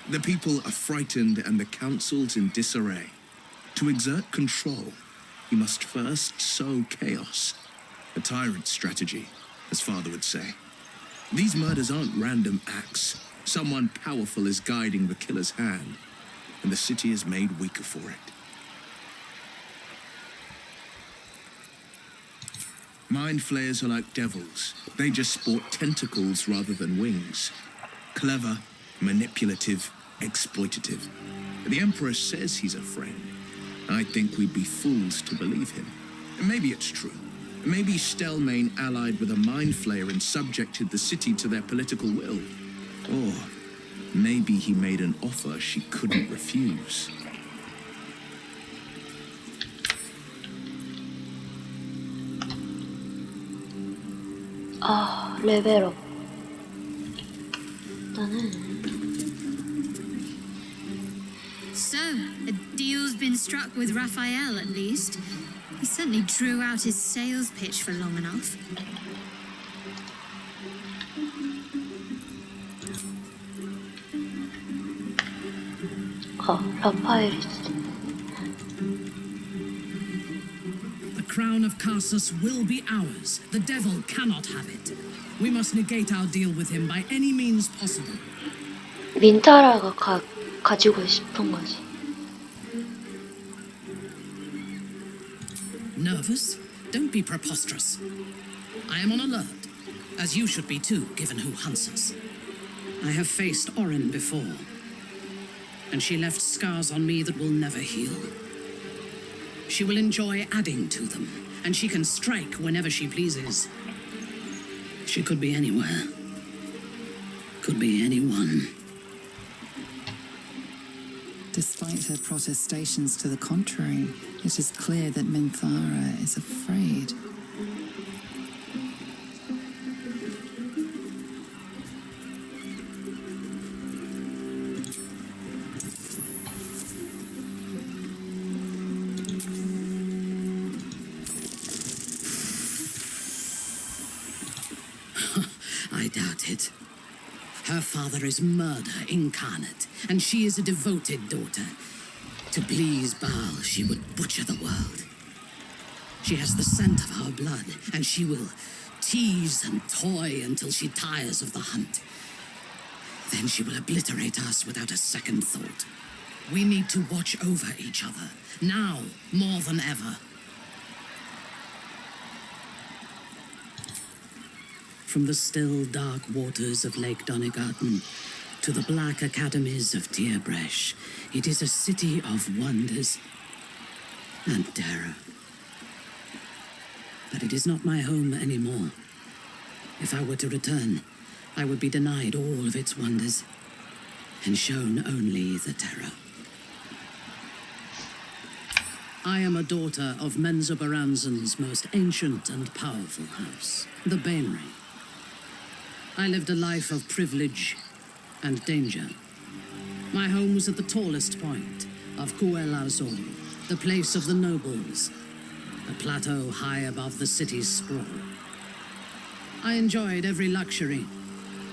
[SPEAKER 5] The people are frightened and the council's in disarray. To exert control, you must first sow chaos. A tyrant's strategy, as father would say. These murders aren't random acts. Someone powerful is guiding the killer's hand, and the city is made weaker for it. Mind flayers are like devils. They just sport tentacles rather than wings. Clever, manipulative, exploitative. The Emperor says he's a friend. I think we'd be fools to believe him. Maybe it's true. Maybe Stelmane allied with a mind flayer and subjected the city to their political will. Or maybe he made an offer she couldn't refuse.
[SPEAKER 1] 아, 레벨업. 일단은
[SPEAKER 2] So, a deal's been struck with Raphael, at least. He certainly drew out his sales pitch for long enough.
[SPEAKER 1] 라파엘이지.
[SPEAKER 10] The crown of Carsus will be ours. The devil cannot have it. We must negate our deal with him by any means possible.
[SPEAKER 1] 민타라가 가지고 싶은 거지.
[SPEAKER 10] Nervous? Don't be preposterous. I am on alert, as you should be too, given who hunts us. I have faced Orin before, and she left scars on me that will never heal. She will enjoy adding to them, and she can strike whenever she pleases. She could be anywhere. Could be anyone.
[SPEAKER 3] Despite her protestations to the contrary, it is clear that Minthara is afraid.
[SPEAKER 10] I doubt it. Her father is murder incarnate, and she is a devoted daughter. To please Baal, she would butcher the world. She has the scent of our blood, and she will tease and toy until she tires of the hunt. Then she will obliterate us without a second thought. We need to watch over each other, now more than ever. From the still, dark waters of Lake Donegarten to the black academies of Dierbrecht, it is a city of wonders and terror. But it is not my home anymore. If I were to return, I would be denied all of its wonders and shown only the terror. I am a daughter of Menzoberranzan's most ancient and powerful house, the Bainry. I lived a life of privilege and danger. My home was at the tallest point of Cuel Azor, the place of the nobles, a plateau high above the city's sprawl. I enjoyed every luxury,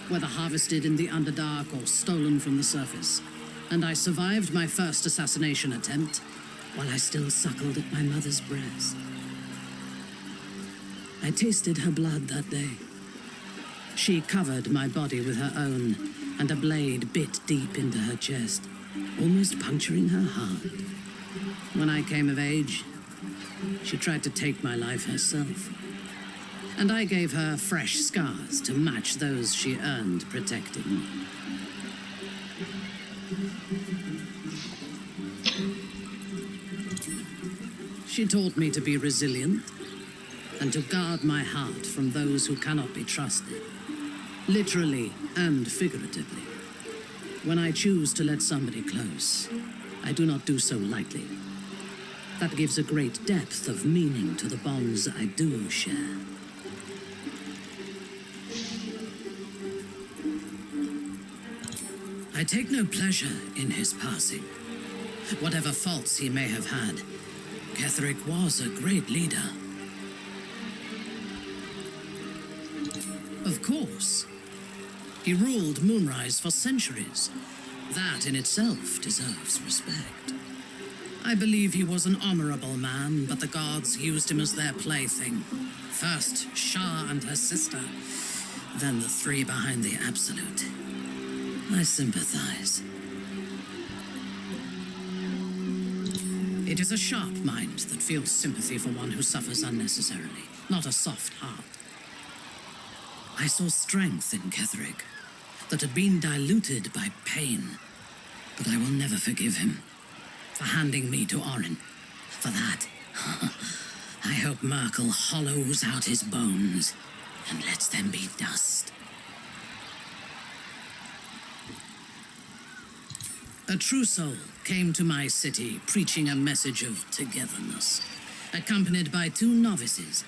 [SPEAKER 10] whether harvested in the Underdark or stolen from the surface, and I survived my first assassination attempt while I still suckled at my mother's breast. I tasted her blood that day. She covered my body with her own, and a blade bit deep into her chest, almost puncturing her heart. When I came of age, she tried to take my life herself, and I gave her fresh scars to match those she earned protecting me. She taught me to be resilient and to guard my heart from those who cannot be trusted, literally and figuratively. When I choose to let somebody close, I do not do so lightly. That gives a great depth of meaning to the bonds I do share. I take no pleasure in his passing. Whatever faults he may have had, Ketheric was a great leader. Of course, he ruled Moonrise for centuries. That in itself deserves respect. I believe he was an honorable man, but the gods used him as their plaything. First Shah and her sister, then the three behind the Absolute. I sympathize. It is a sharp mind that feels sympathy for one who suffers unnecessarily, not a soft heart. I saw strength in Ketheric that had been diluted by pain, but I will never forgive him for handing me to Orin. For that, I hope Merkel hollows out his bones and lets them be dust. A true soul came to my city preaching a message of togetherness, accompanied by 2 novices.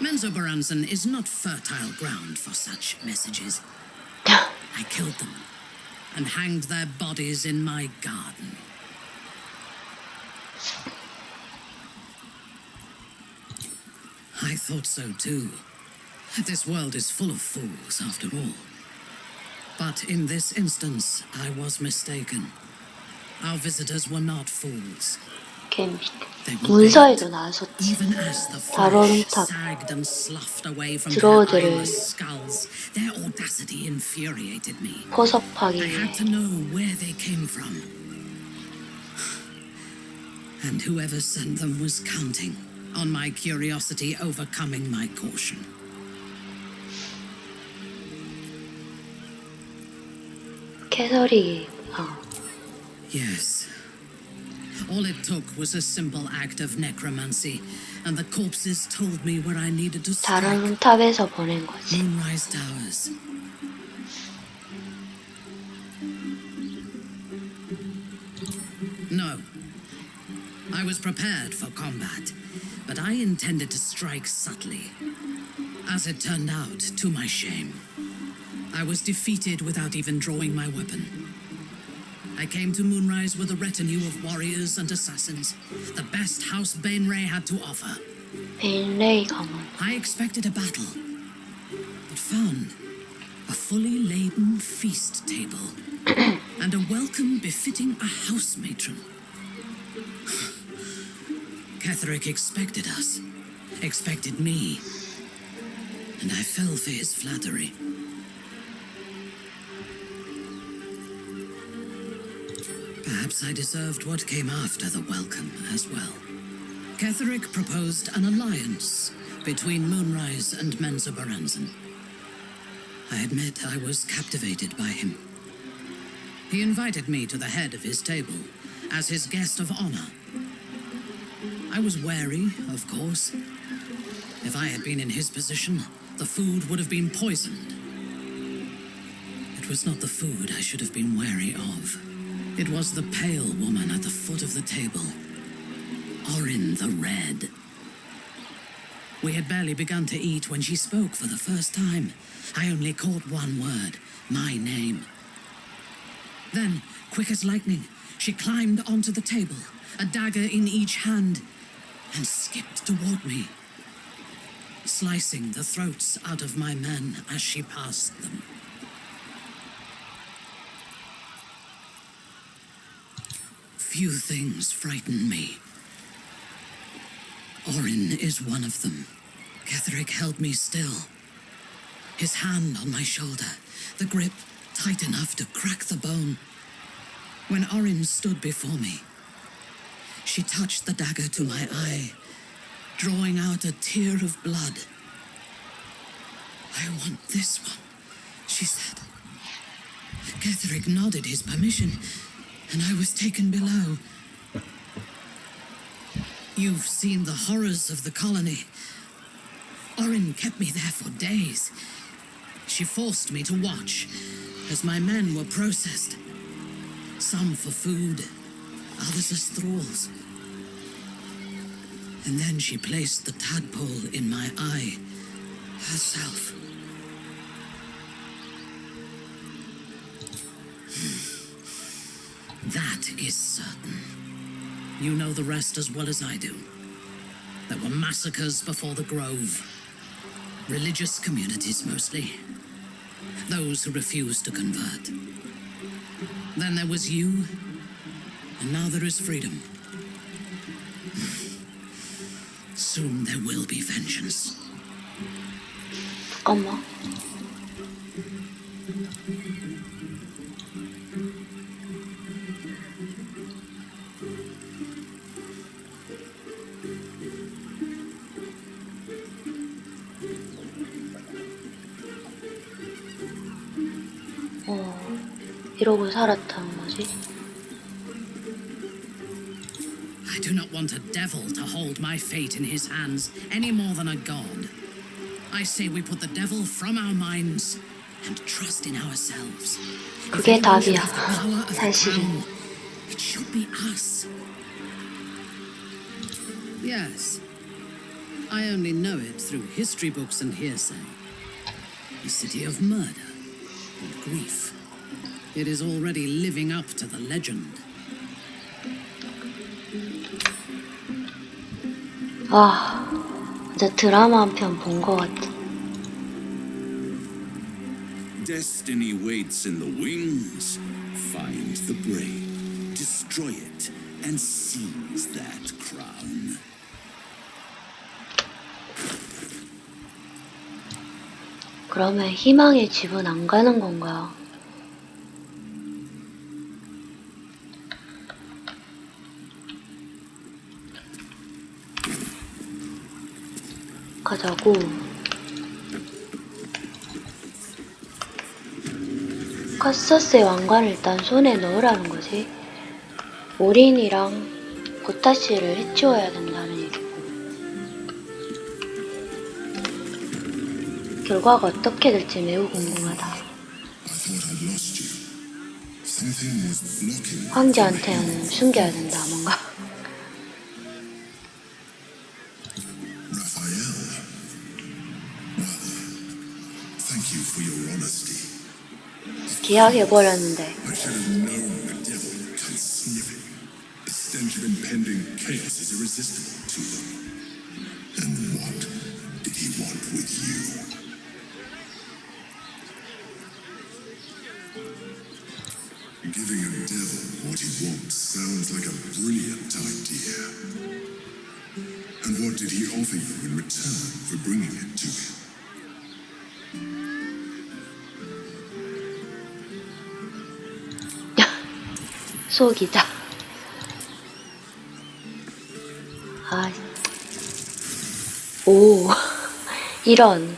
[SPEAKER 10] Menzoberranzan is not fertile ground for such messages. I killed them and hanged their bodies in my garden. I thought so too. This world is full of fools, after all. But in this instance, I was mistaken. Our visitors were not fools.
[SPEAKER 1] 걔
[SPEAKER 10] They were
[SPEAKER 1] 문서에도
[SPEAKER 10] bait.
[SPEAKER 1] 나왔었지.
[SPEAKER 10] Even as the
[SPEAKER 1] 다로는
[SPEAKER 10] flesh
[SPEAKER 1] 탑
[SPEAKER 10] sagged and sloughed away from their
[SPEAKER 1] 드로우들을
[SPEAKER 10] eyeless skulls, their audacity infuriated me.
[SPEAKER 1] 포섭하기
[SPEAKER 10] I had
[SPEAKER 1] 위해
[SPEAKER 10] to know where they came from. And whoever sent them was counting on my curiosity overcoming my caution.
[SPEAKER 1] 캐서리
[SPEAKER 10] Yes. All it took was a simple act of necromancy, and the corpses told me where I needed to strike.
[SPEAKER 1] 다로는 탑에서 보낸 거지.
[SPEAKER 10] Moonrise Towers. No. I was prepared for combat, but I intended to strike subtly. As it turned out, to my shame, I was defeated without even drawing my weapon. I came to Moonrise with a retinue of warriors and assassins, the best House Bainray had to offer.
[SPEAKER 1] 베인레이 가문.
[SPEAKER 10] I expected a battle, but found a fully laden feast table and a welcome befitting a house matron. Ketheric expected us, expected me, and I fell for his flattery. Perhaps I deserved what came after the welcome as well. Ketheric proposed an alliance between Moonrise and Menzoberranzan. I admit I was captivated by him. He invited me to the head of his table as his guest of honor. I was wary, of course. If I had been in his position, the food would have been poisoned. It was not the food I should have been wary of. It was the pale woman at the foot of the table. Orin the Red. We had barely begun to eat when she spoke for the first time. I only caught one word, my name. Then, quick as lightning, she climbed onto the table, a dagger in each hand, and skipped toward me, slicing the throats out of my men as she passed them. Few things frighten me. Orin is one of them. Ketherick held me still. His hand on my shoulder, the grip tight enough to crack the bone. When Orin stood before me, she touched the dagger to my eye, drawing out a tear of blood. I want this one, she said. Ketherick nodded his permission, and I was taken below. You've seen the horrors of the colony. Orin kept me there for days. She forced me to watch as my men were processed. Some for food, others as thralls. And then she placed the tadpole in my eye herself. That is certain. You know the rest as well as I do. There were massacres before the Grove. Religious communities mostly. Those who refused to convert. Then there was you, and now there is freedom. Soon there will be vengeance.
[SPEAKER 1] 잠깐만. 이러고 살았다는 거지?
[SPEAKER 10] I do not want a devil to hold my fate in his hands any more than a god. I say we put the devil from our minds and trust in ourselves.
[SPEAKER 1] 그게 답이야,
[SPEAKER 10] 사실은.
[SPEAKER 1] 사실은.
[SPEAKER 10] It should be us. Yes. I only know it through history books and hearsay. The city of murder and grief. It is already living up to the legend.
[SPEAKER 1] 아, 진짜 드라마 한 편 본 것 같아.
[SPEAKER 9] Destiny waits in the wings. Find the brain, destroy it, and seize that crown.
[SPEAKER 1] 그러면 희망의 집은 안 가는 건가? 가자고. 카서스의 왕관을 일단 손에 넣으라는 거지. 오린이랑 보타시를 해치워야 된다는 얘기고. 결과가 어떻게 될지 매우 궁금하다. 황제한테는 숨겨야 된다, 뭔가. 계약해버렸는데.
[SPEAKER 5] I should have known the devil would come sniffing. The stench of impending chaos is irresistible to them. And what did he want with you? Giving a devil what he wants sounds like a brilliant idea. And what did he offer you in return for bringing it to him?
[SPEAKER 1] 속이자. 아, 오, 이런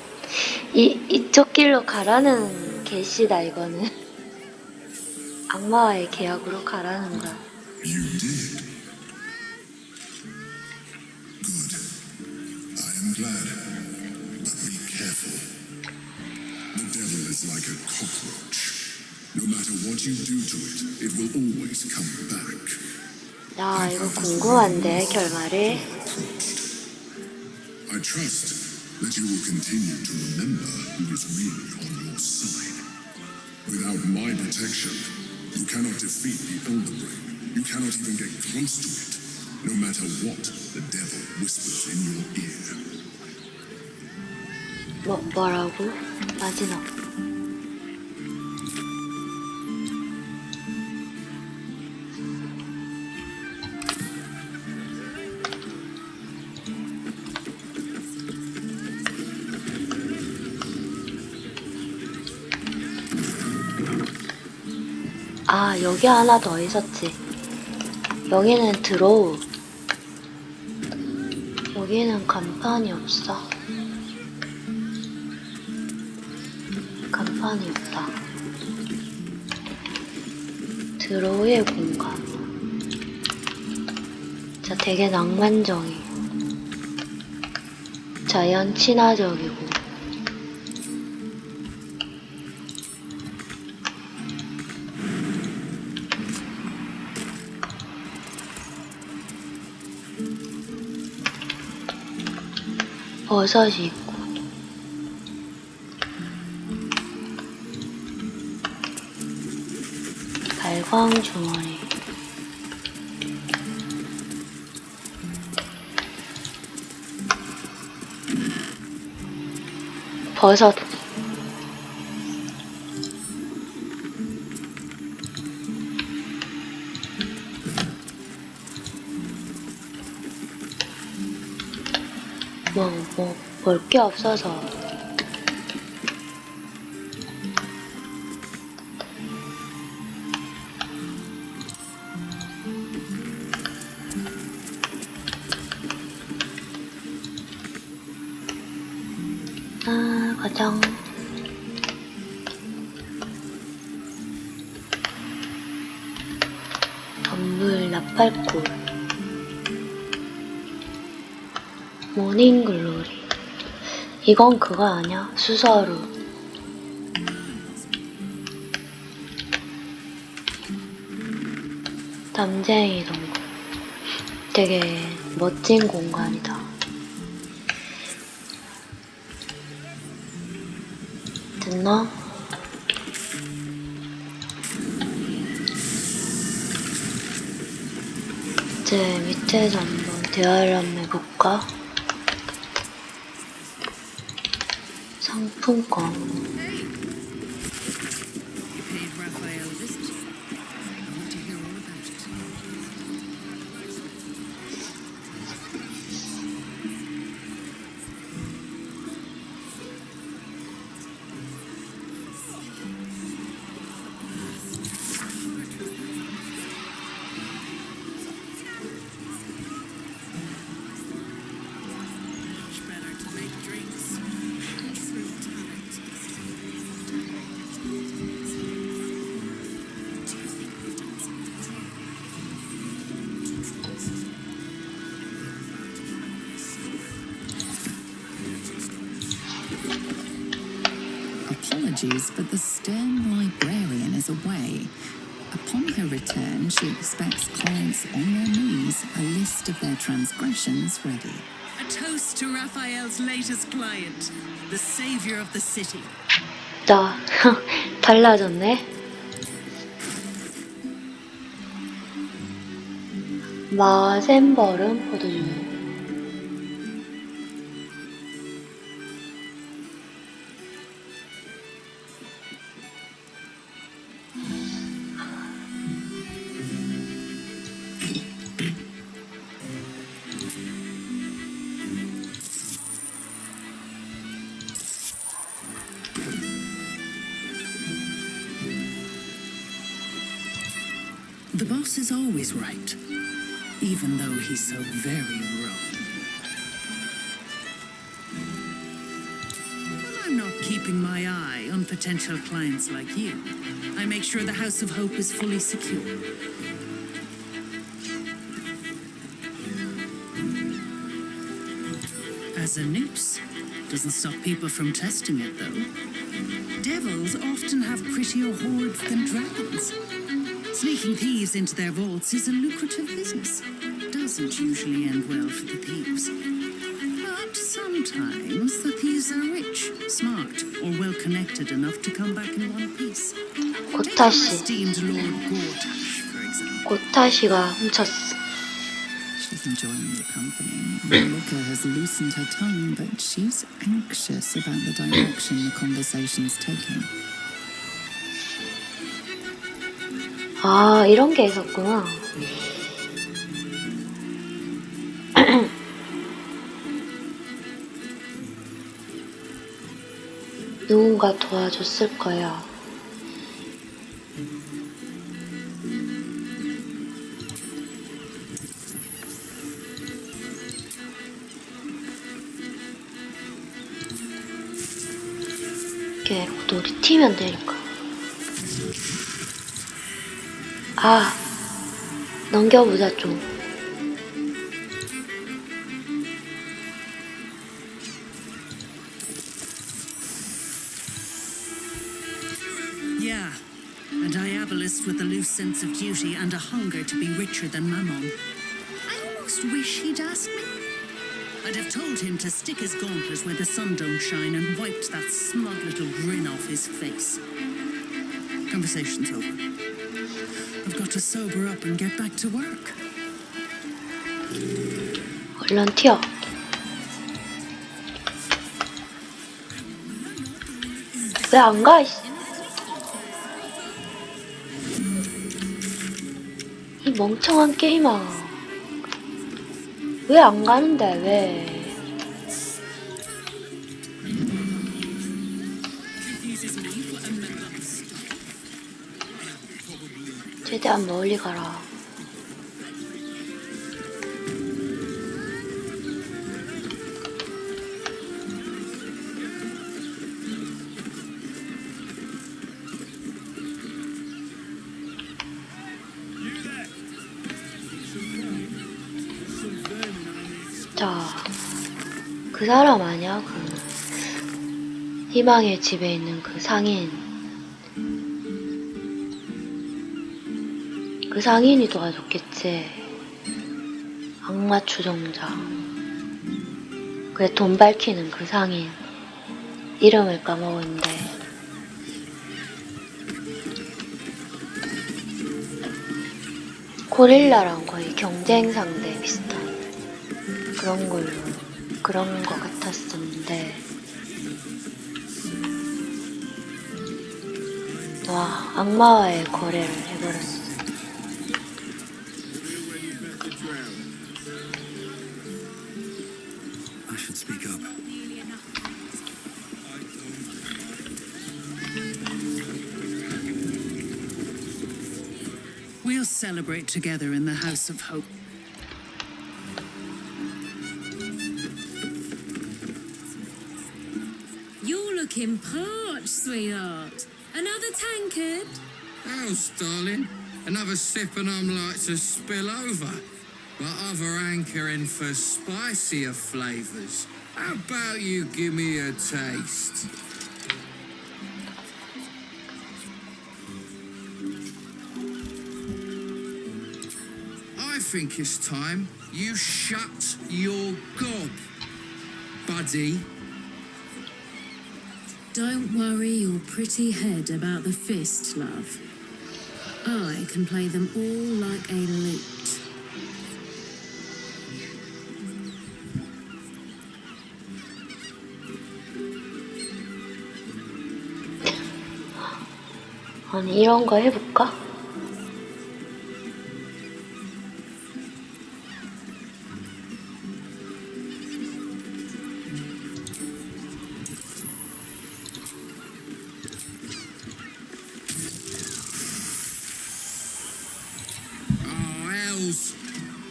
[SPEAKER 1] 이쪽 길로 가라는 계시다 이거는. 악마와의 계약으로 가라는 거야.
[SPEAKER 5] You did. Good. I am glad. But be careful. The devil is like a cockroach. No matter what you do to it, it will always come back.
[SPEAKER 1] 야, 이거 궁금한데 결말이.
[SPEAKER 5] I trust that you will continue to remember who is really on your side. Without my protection, you cannot defeat the Elder Ring. You cannot even get close to it, no matter what the devil whispers in your ear.
[SPEAKER 1] 뭐라고? 마지막. 아, 여기 하나 더 있었지. 여기는 드로우. 여기는 간판이 없어. 간판이 없다. 드로우의 공간. 자, 되게 낭만적이고 자연 친화적이고 버섯이 있고 발광 주머니 버섯 볼 게 없어서 가장 건물 나팔골 모닝글로리 이건 그거 아냐? 수서루 담쟁이 동굴 되게 멋진 공간이다. 됐나? 이제 밑에서 한번 대화를 한번 해볼까? 상품권
[SPEAKER 10] You paid Raphael a visit. I want to hear all about it. Much better to make drinks. Through talent.
[SPEAKER 3] Apologies, but the stern librarian is away. Upon her return, she expects clients on their knees, a list of their transgressions ready.
[SPEAKER 10] A toast to Raphael's latest client, the savior of the city.
[SPEAKER 1] 나 달라졌네. 마센버름 포도주
[SPEAKER 10] The boss is always right, even though he's so very wrong. When I'm not keeping my eye on potential clients like you, I make sure the House of Hope is fully secure. As a noose, doesn't stop people from testing it though. Devils often have prettier hordes than dragons. Sneaking thieves into their vaults is a lucrative business. Doesn't usually end well for the thieves. But sometimes the thieves are rich, smart, or well-connected enough to come back in one piece. Take our
[SPEAKER 1] 고타시
[SPEAKER 10] esteemed Lord Gortash, for example.
[SPEAKER 1] 고타시가 훔쳤어.
[SPEAKER 3] She's enjoying the company. The liquor has loosened her tongue, but she's anxious about the direction the conversation's taking.
[SPEAKER 1] 아, 이런 게 있었구나. 누군가 도와줬을 거야. 걔로부터 우리 튀면 되니까. 아, 넘겨보자 좀.
[SPEAKER 10] Yeah, a diabolist with a loose sense of duty and a hunger to be richer than Mammon. I almost wish he'd asked me. I'd have told him to stick his gauntlet where the sun don't shine and wiped that smug little grin off his face. Conversation's over. I've got to sober up and get back to work.
[SPEAKER 1] 얼른 튀어. 왜 안 가? 이 멍청한 게임아. 왜 안 가는데, 왜? 최대한 멀리 가라. 자, 그 사람 아니야? 그 희망의 집에 있는 그 상인. 그 상인이 도와줬겠지. 악마 추종자. 그래, 돈 밝히는 그 상인. 이름을 까먹었는데. 고릴라랑 거의 경쟁 상대 비슷한 그런 거 같았었는데. 와, 악마와의 거래를 해버렸어.
[SPEAKER 7] I should speak up.
[SPEAKER 10] We'll celebrate together in the House of Hope.
[SPEAKER 2] You're looking parched, sweetheart. Another tankard?
[SPEAKER 11] How's, darling? Another sip and I'm like to spill over. But other hankering for spicier flavours. How about you give me a taste? I think it's time you shut your gob, buddy.
[SPEAKER 2] Don't worry your pretty head about the fist, love. I can play them all like a lute.
[SPEAKER 1] 아니, 이런 거 해볼까?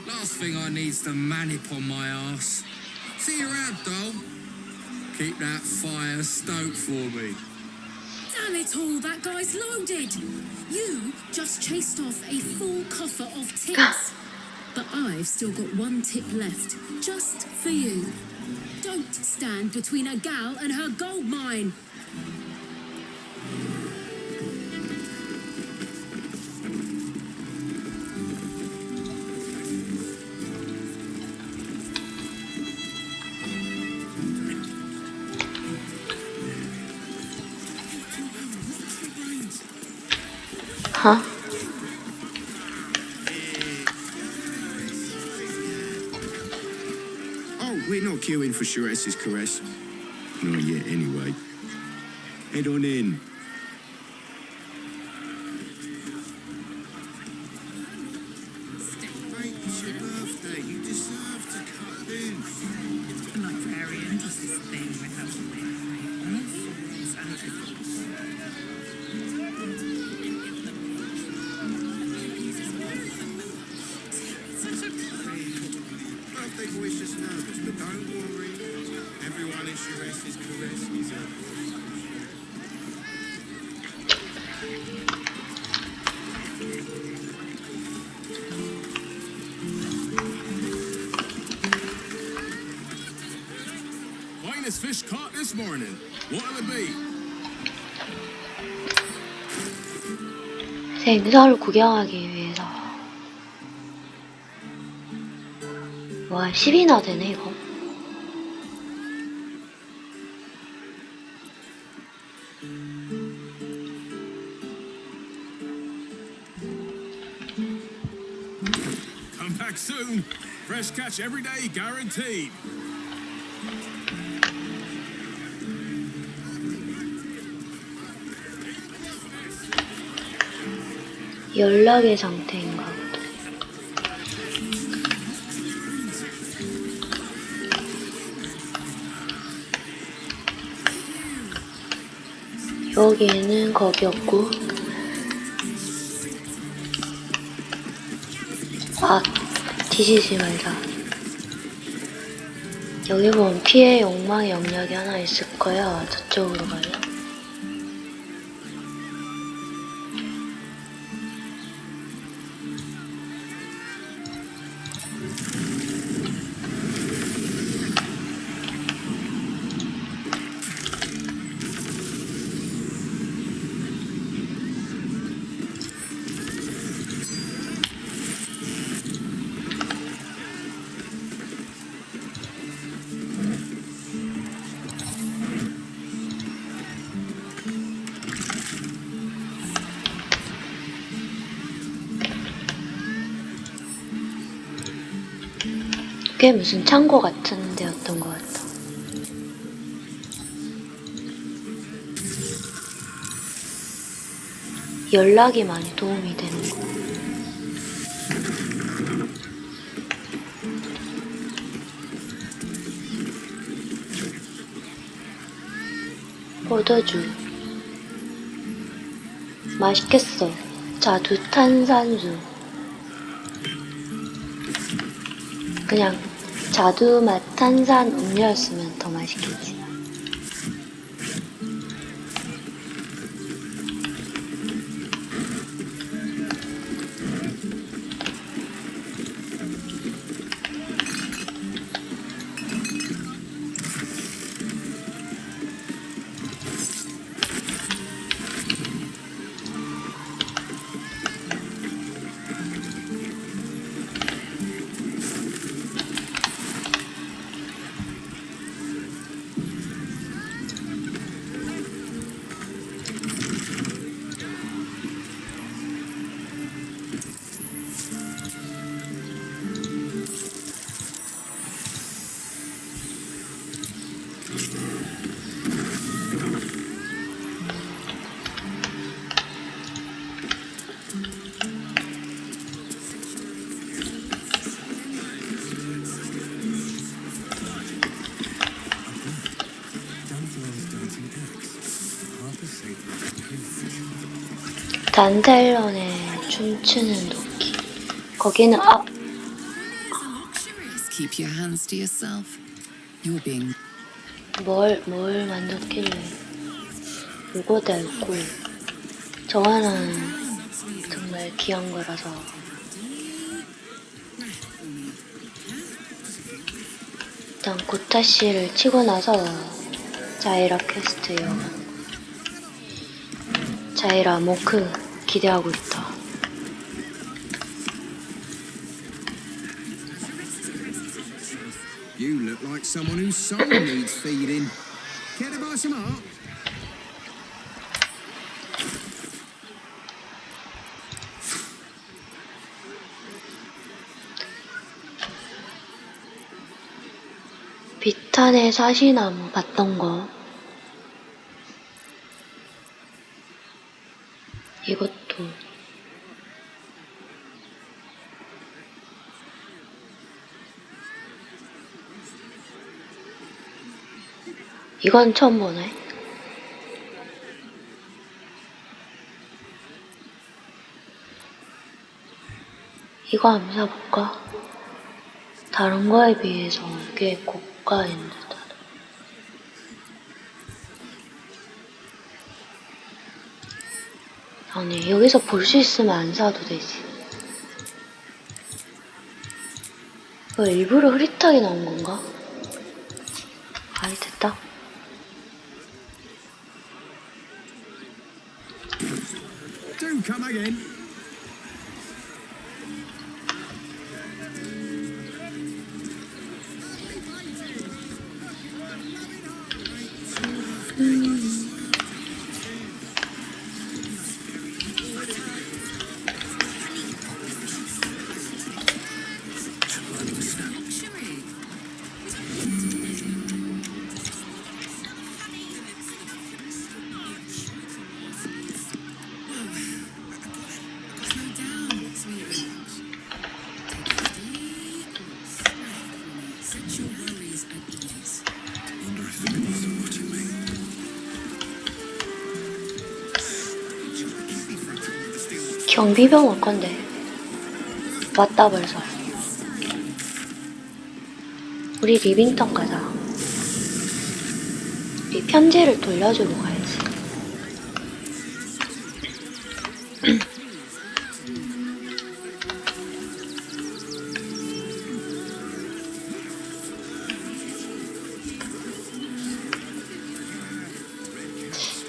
[SPEAKER 11] Last thing I need's the manip on my arse. See you out, doll. Keep that fire stoked for me.
[SPEAKER 2] Damn it all, that guy's loaded. You just chased off a full coffer of tips. But I've still got one tip left, just for you. Don't stand between a gal and her gold mine.
[SPEAKER 1] Huh?
[SPEAKER 6] Oh, we're not queuing for 샤리스의 caress. Not yet, anyway. Head on in. Mate, it's your birthday. You deserve to cut loose.
[SPEAKER 3] The librarian does this thing without
[SPEAKER 6] Birthday boy's just nervous, but don't worry. Everyone in 샤리스의 caress is a...
[SPEAKER 5] Finest fish caught this morning. What'll it be?
[SPEAKER 1] 생선을 구경하기 위해서. 와, 10이나 되네 이거.
[SPEAKER 5] Come back soon. Fresh catch every day, guaranteed.
[SPEAKER 1] 연락의 상태인가 보다. 여기는 거기였고. 아, 뒤지지 말자. 여기 보면 피해 욕망의 영역이 하나 있을 거야. 저쪽으로 가요. 꽤 무슨 창고 같은 데였던 것 같다. 연락이 많이 도움이 되는 거. 포도주. 맛있겠어. 자두 탄산수. 그냥 자두 맛 탄산 음료였으면 더 맛있겠지. 단텔런의 춤추는 도끼. 거기는
[SPEAKER 3] Keep your hands to yourself. You're being
[SPEAKER 1] 뭘 만졌길래 요거도 있고 저거는 정말 귀한 거라서 일단 고타씨를 치고 나서 자이라 퀘스트 이어가는 거. 자이라 모크 기대하고 있다.
[SPEAKER 6] You look like someone whose soul needs feeding. Care to buy some art?
[SPEAKER 1] 비탄의 사시나무 봤던 거. 이것도 이건 처음 보네. 이거 한번 사볼까? 다른 거에 비해서 꽤 고가인 듯하다. 아니, 여기서 볼 수 있으면 안 사도 되지. 이거 일부러 흐릿하게 나온 건가? 아이, 됐다.
[SPEAKER 6] Do come again.
[SPEAKER 1] 경비병 올 건데. 왔다 벌써. 우리 리빙턴 가자. 우리 편지를 돌려주고 가야지.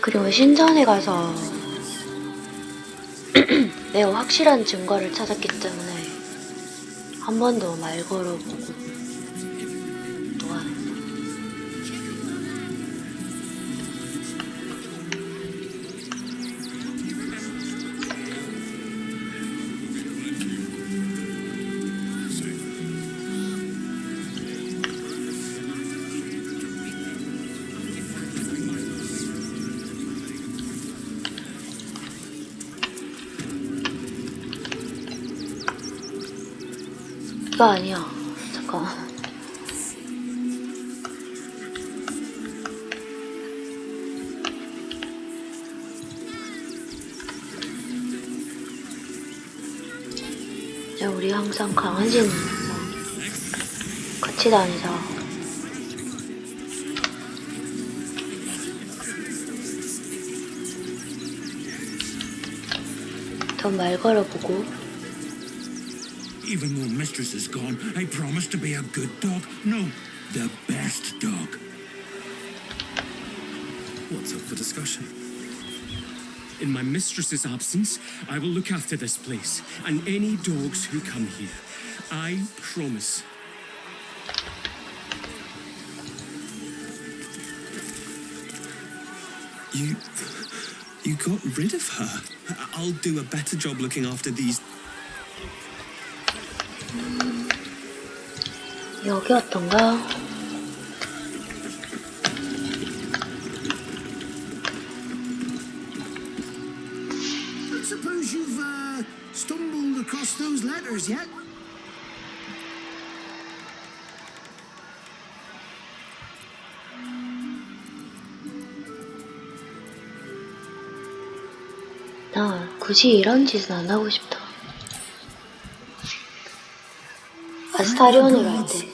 [SPEAKER 1] 그리고 신전에 가서 매우 확실한 증거를 찾았기 때문에 한 번 더 말 걸어보고 또한 이거 아니야. 잠깐. 야, 우리 항상 강아지는 같이 다니자. 더 말 걸어보고.
[SPEAKER 6] Even though Mistress is gone, I promise to be a good dog. No, the best dog.
[SPEAKER 5] What's up for discussion? In my mistress's absence, I will look after this place and any dogs who come here. I promise. You got rid of her. I'll do a better job looking after these.
[SPEAKER 1] 여기였던가?
[SPEAKER 6] I suppose you've stumbled across those letters yet?
[SPEAKER 1] 나 굳이 이런 짓은 안 하고 싶다. 아스타리온으로 할 때.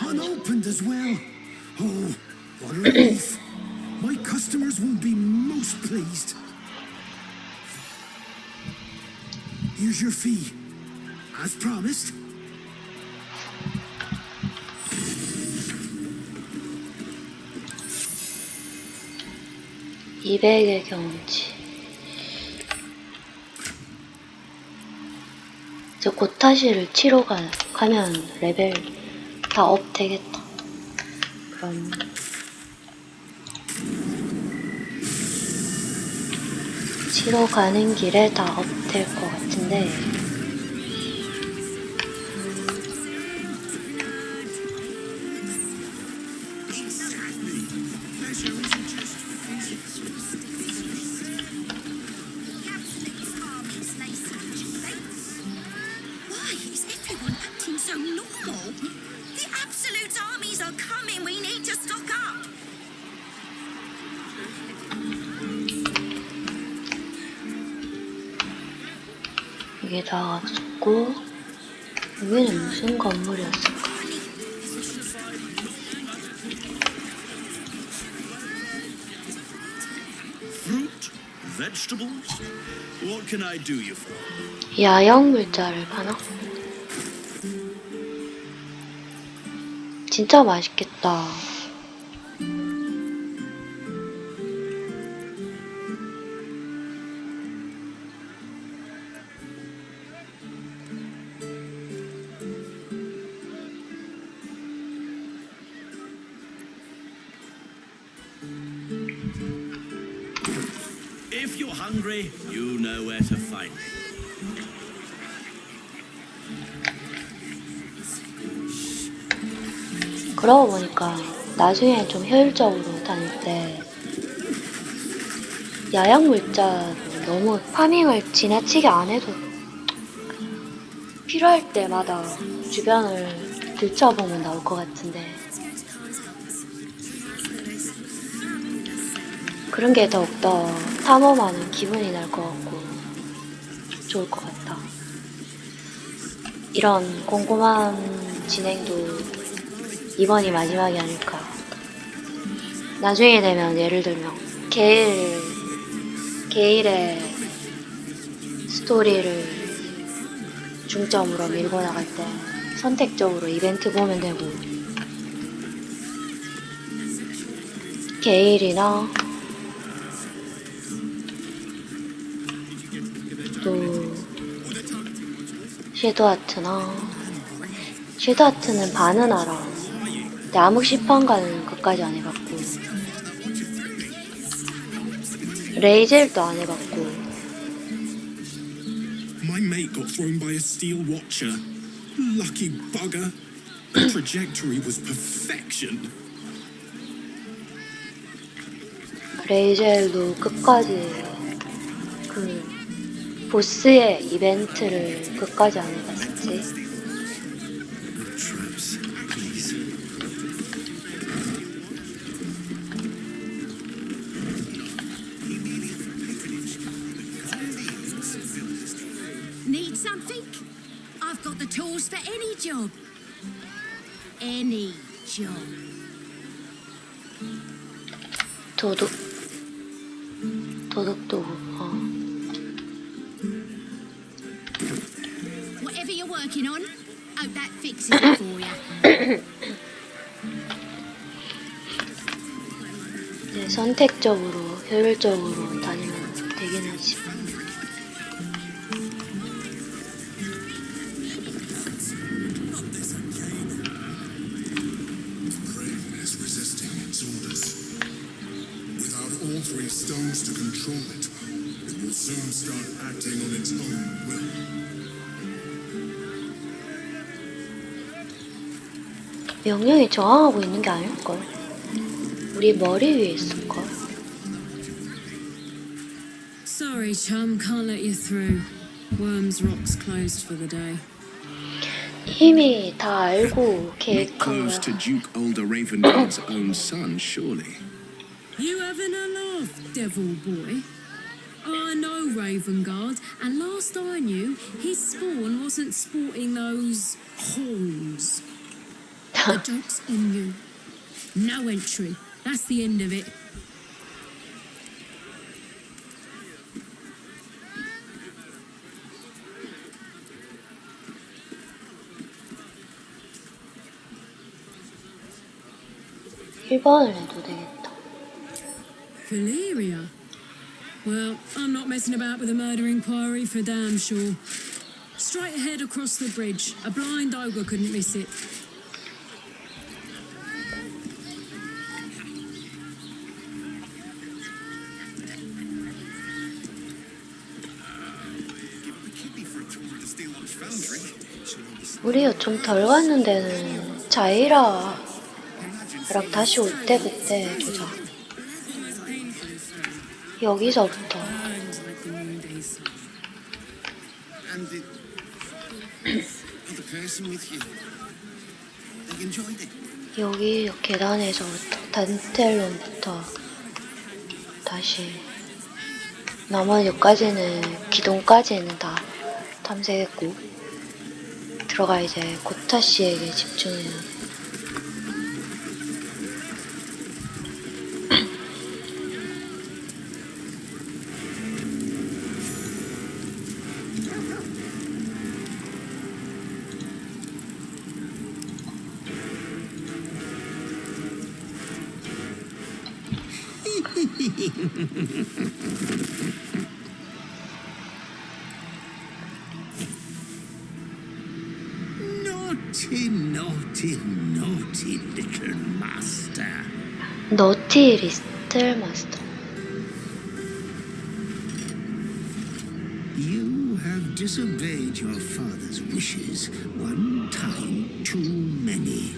[SPEAKER 6] Unopened as well. Oh, what a relief. My customers will be most pleased. Here's your fee. As promised.
[SPEAKER 1] (200의) 경험치. 저 고타시를 치러 가면 레벨 다 업 되겠다. 그럼 치러 가는 길에 다 업 될 것 같은데.
[SPEAKER 4] Why is everyone acting so normal? The Absolute armies are coming. We need to stock up.
[SPEAKER 1] 이게 다 없었고, 여기는 무슨 건물이었을까?
[SPEAKER 9] Fruit,
[SPEAKER 7] vegetables? What can I do you for?
[SPEAKER 1] 야영 물자를 파나? 진짜 맛있겠다.
[SPEAKER 7] If you're hungry, you know where to find me.
[SPEAKER 1] 그러고 보니까 나중에 좀 효율적으로 다닐 때 야영 물자로 너무 파밍을 지나치게 안 해도 필요할 때마다 주변을 들춰보면 나올 것 같은데 그런 게 더욱더 탐험하는 기분이 날 것 같고 좋을 것 같다. 이런 꼼꼼한 진행도 이번이 마지막이 아닐까. 나중에 되면 예를 들면 게일의 스토리를 중점으로 밀고 나갈 때 선택적으로 이벤트 보면 되고 게일이나 또 섀도우아트는 반은 알아. 근데 암흑 시판가는 끝까지 안 해봤고 레이젤도 안 해봤고
[SPEAKER 5] My mate got thrown by a steel watcher. Lucky bugger. The trajectory was perfection.
[SPEAKER 1] 레이젤도 끝까지 그 보스의 이벤트를 끝까지 안 해봤었지.
[SPEAKER 5] Traps, please.
[SPEAKER 2] Need something? I've got the tools for any job. Any job.
[SPEAKER 1] 도둑도
[SPEAKER 2] Whatever you're working on, hope that fixes it for you.
[SPEAKER 1] 네, 선택적으로 효율적으로 다니면 되긴 하지.
[SPEAKER 5] All three stones to control it. It will soon start acting on its own will.
[SPEAKER 1] 명령이 저항하고 있는 게 아닐걸. 우리 머리 위에 있을걸.
[SPEAKER 8] Sorry, chum, can't let you through. Worms Rock's closed for the day.
[SPEAKER 1] 이미 다 알고 계획한
[SPEAKER 5] Close
[SPEAKER 1] 거야.
[SPEAKER 5] to Duke Older Ravengard's own son, surely.
[SPEAKER 8] You having a laugh, devil boy? I know Ravengard, and last I knew, his spawn wasn't sporting those horns. The joke's on you. No entry. That's the end of it.
[SPEAKER 1] 일본을 해도 되겠다.
[SPEAKER 8] Valeria? Well, I'm not messing about with a murder inquiry for damn sure. Straight ahead across the bridge. A blind ogre couldn't miss it.
[SPEAKER 1] 우리가 좀 덜 갔는 데는 자이라랑 다시 올 때 그때 보자. 여기서부터 여기 계단에서부터 단텔론부터 다시 나머지까지는 기둥까지는 다 탐색했고 들어가 이제 고타 씨에게 집중해요.
[SPEAKER 6] Naughty, naughty, naughty little master.
[SPEAKER 1] 너티 리스틀 마스터.
[SPEAKER 6] You have disobeyed your father's wishes one time too many.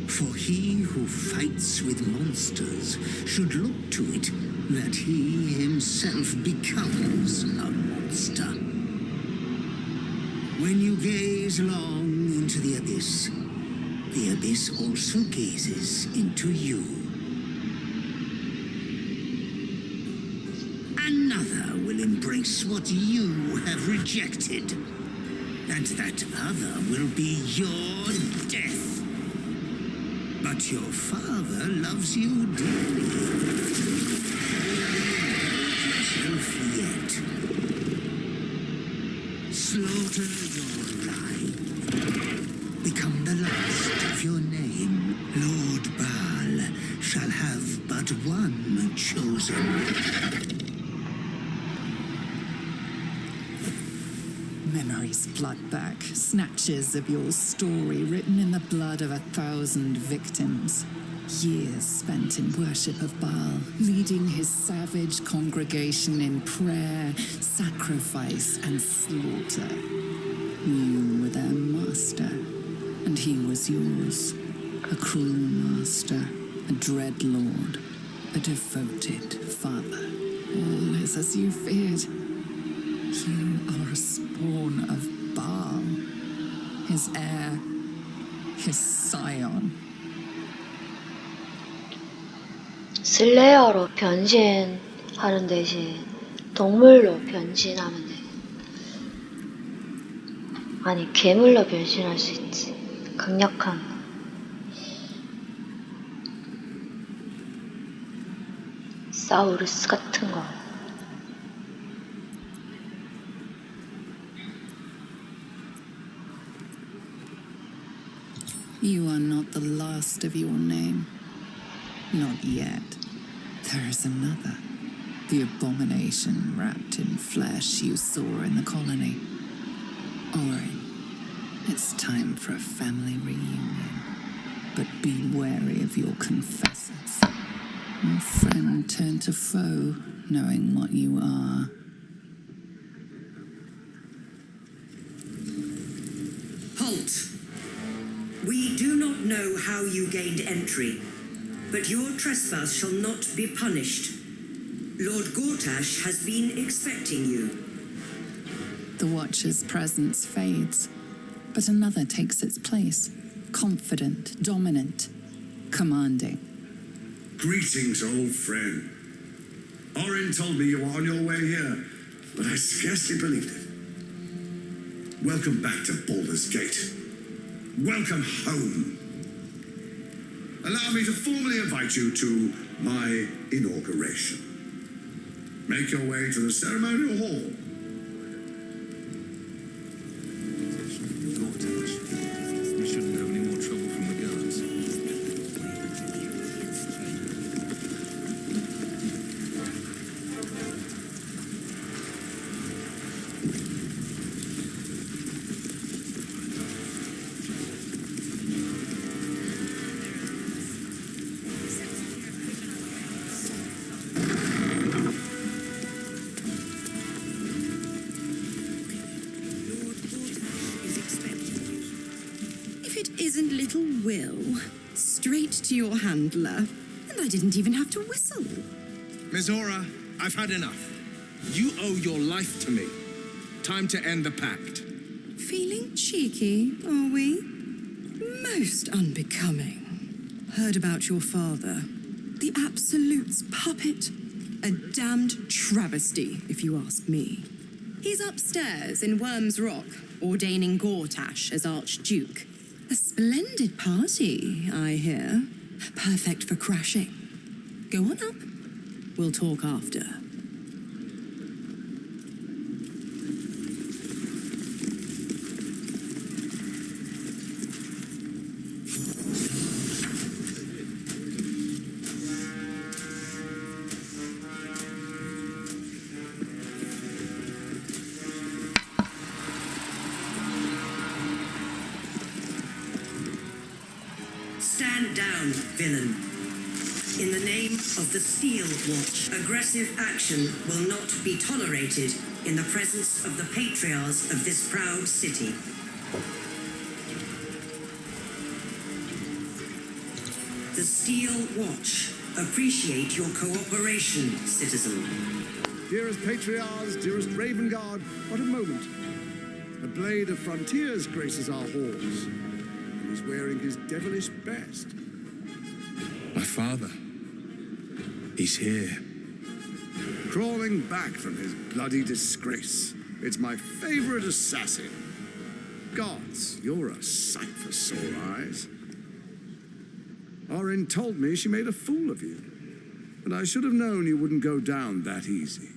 [SPEAKER 6] For he who fights with monsters should look to it that he himself becomes a monster. When you gaze long into the abyss also gazes into you. Another will embrace what you have rejected, and that other will be your death. But your father loves you dearly. Yourself yet. Slaughter your line. Become the last of your name. Lord Baal shall have but one chosen.
[SPEAKER 3] Memories flood back, snatches of your story written in the blood of 1,000 victims. Years spent in worship of Baal, leading his savage congregation in prayer, sacrifice, and slaughter. You were their master, and he was yours. A cruel master, a dread lord, a devoted father. All is as you feared. You are a spawn of Baal, his heir, his scion.
[SPEAKER 1] 슬레이어로 변신하는 대신 동물로 변신하면 돼. 아니, 괴물로 변신할 수 있지. 강력한 사우루스 같은 거.
[SPEAKER 3] You are not the last of your name. Not yet. There is another. The abomination wrapped in flesh you saw in the colony. Ori, it's time for a family reunion. But be wary of your confessors. Your friend turned to foe, knowing what you are.
[SPEAKER 12] Halt! We do not know how you gained entry, but your trespass shall not be punished. Lord Gortash has been expecting you.
[SPEAKER 3] The Watcher's presence fades, but another takes its place. Confident, dominant, commanding.
[SPEAKER 9] Greetings, old friend. Orin told me you were on your way here, but I scarcely believed it. Welcome back to Baldur's Gate. Welcome home. Allow me to formally invite you to my inauguration. Make your way to the ceremonial hall.
[SPEAKER 5] We shouldn't have any more trouble from the guards.
[SPEAKER 2] Isn't little Will straight to your handler, and I didn't even have to whistle.
[SPEAKER 13] Miss Aura, I've had enough. You owe your life to me. Time to end the pact.
[SPEAKER 2] Feeling cheeky, are we? Most unbecoming. Heard about your father. The Absolute's puppet. A damned travesty, if you ask me. He's upstairs in Worm's Rock, ordaining Gortash as Archduke. A splendid party, I hear. Perfect for crashing. Go on up. We'll talk after.
[SPEAKER 12] man, villain. In the name of the Steel Watch, aggressive action will not be tolerated in the presence of the patriarchs of this proud city. The Steel Watch appreciate your cooperation, citizen.
[SPEAKER 14] Dearest Patriarchs, dearest Raven Guard, what a moment. A blade of frontiers graces our halls, and he's wearing his devilish best.
[SPEAKER 5] My father. He's here.
[SPEAKER 14] Crawling back from his bloody disgrace. It's my favorite assassin. Gods, you're a sight for sore eyes. Orin told me she made a fool of you, and I should have known you wouldn't go down that easy.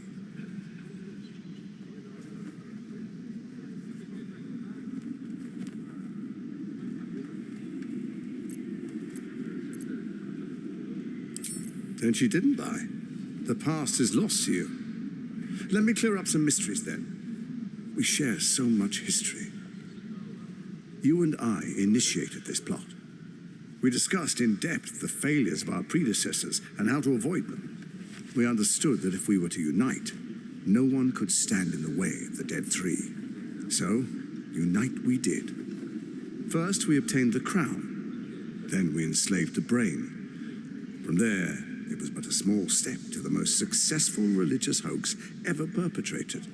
[SPEAKER 14] Then she didn't die. The past is lost to you. Let me clear up some mysteries then. We share so much history. You and I initiated this plot. We discussed in depth the failures of our predecessors and how to avoid them. We understood that if we were to unite, no one could stand in the way of the Dead Three. So, unite we did. First, we obtained the crown. Then we enslaved the brain. From there, it was but a small step to the most successful religious hoax ever perpetrated.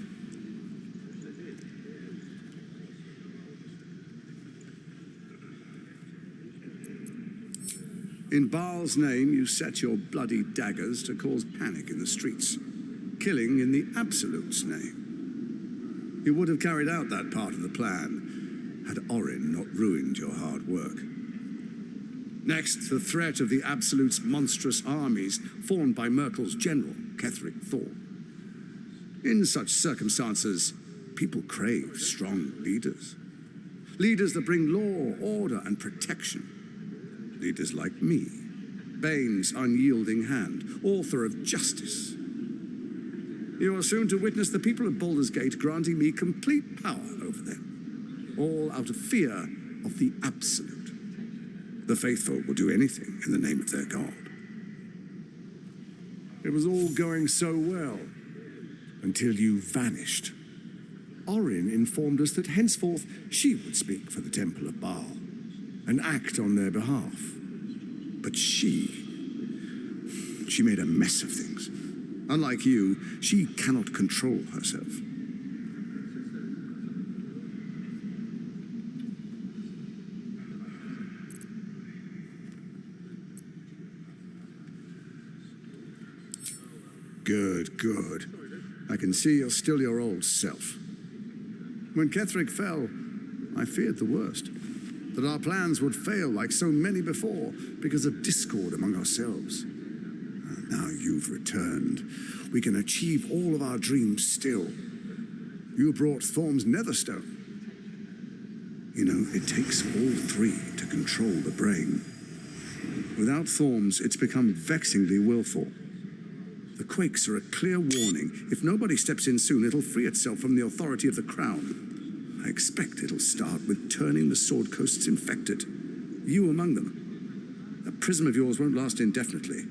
[SPEAKER 14] In Baal's name, you set your bloody daggers to cause panic in the streets, killing in the Absolute's name. You would have carried out that part of the plan had Orin not ruined your hard work. Next, the threat of the Absolute's monstrous armies formed by Merkel's general, Ketheric Thor. In such circumstances, people crave strong leaders. Leaders that bring law, order, and protection. Leaders like me, Bane's unyielding hand, author of Justice. You are soon to witness the people of Baldur's Gate granting me complete power over them, all out of fear of the Absolute. The faithful will do anything in the name of their god. It was all going so well, until you vanished. Orin informed us that henceforth she would speak for the Temple of Baal, and act on their behalf. But she made a mess of things. Unlike you, she cannot control herself. Good. I can see you're still your old self. When Ketheric fell, I feared the worst. That our plans would fail like so many before because of discord among ourselves. Now you've returned. We can achieve all of our dreams still. You brought Thorm's Netherstone. You know, it takes all three to control the brain. Without Thorm's, it's become vexingly willful. The quakes are a clear warning. If nobody steps in soon, it'll free itself from the authority of the crown. I expect it'll start with turning the Sword Coasts infected. You among them. That prism of yours won't last indefinitely.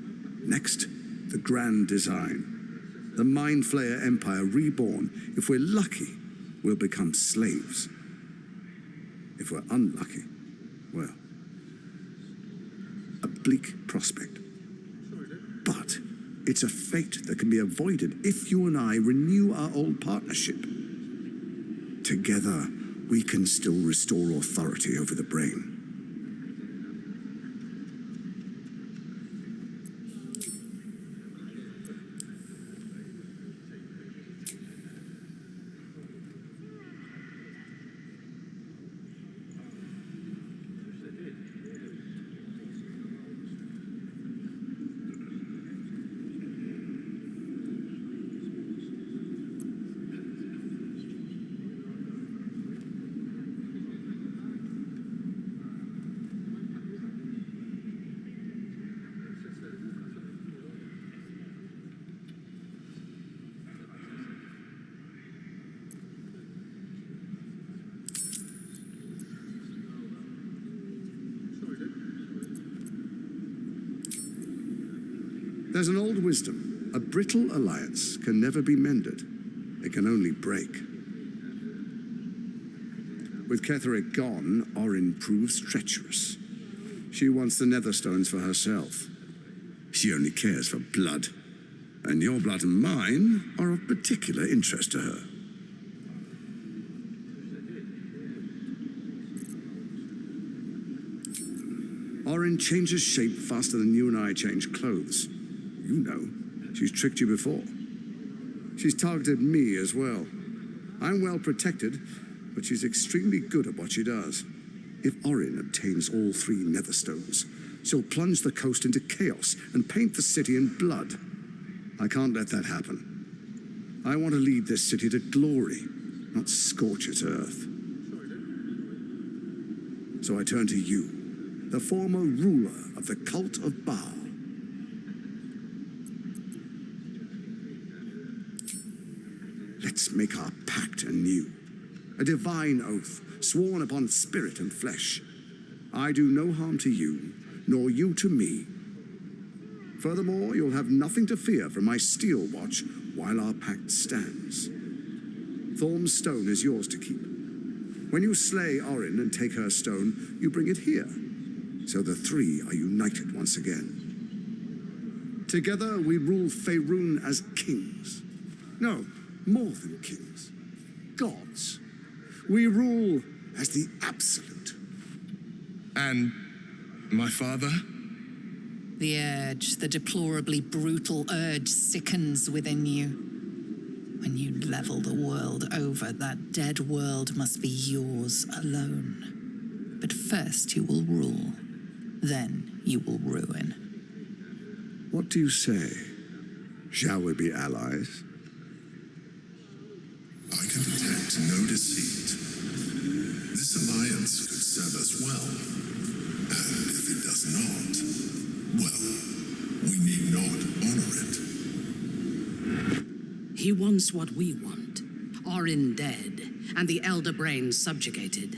[SPEAKER 14] Next, the grand design. The Mind Flayer Empire reborn. If we're lucky, we'll become slaves. If we're unlucky, well, a bleak prospect. But it's a fate that can be avoided if you and I renew our old partnership. Together, we can still restore authority over the brain. There's an old wisdom. A brittle alliance can never be mended. It can only break. With Ketheric gone, Orin proves treacherous. She wants the Netherstones for herself. She only cares for blood. And your blood and mine are of particular interest to her. Orin changes shape faster than you and I change clothes. You know, she's tricked you before. She's targeted me as well. I'm well protected, but she's extremely good at what she does. If Orin obtains all 3 Netherstones, she'll plunge the coast into chaos and paint the city in blood. I can't let that happen. I want to lead this city to glory, not scorch its earth. So I turn to you, the former ruler of the cult of Baal. Let's make our pact anew, a divine oath sworn upon spirit and flesh. I do no harm to you, nor you to me. Furthermore, you'll have nothing to fear from my steel watch while our pact stands. Thorm's stone is yours to keep. When you slay Orin and take her stone, you bring it here, so the 3 are united once again. Together we rule Faerun as kings. No, more than kings. Gods. We rule as the absolute.
[SPEAKER 13] And my father?
[SPEAKER 3] The urge, the deplorably brutal urge, sickens within you. When you level the world over, that dead world must be yours alone. But first you will rule, then you will ruin.
[SPEAKER 14] What do you say? Shall we be allies?
[SPEAKER 15] I can detect no deceit. This alliance could serve us well. And if it does not, well, we need not honor it.
[SPEAKER 10] He wants what we want. Orin dead, and the Elder Brain subjugated.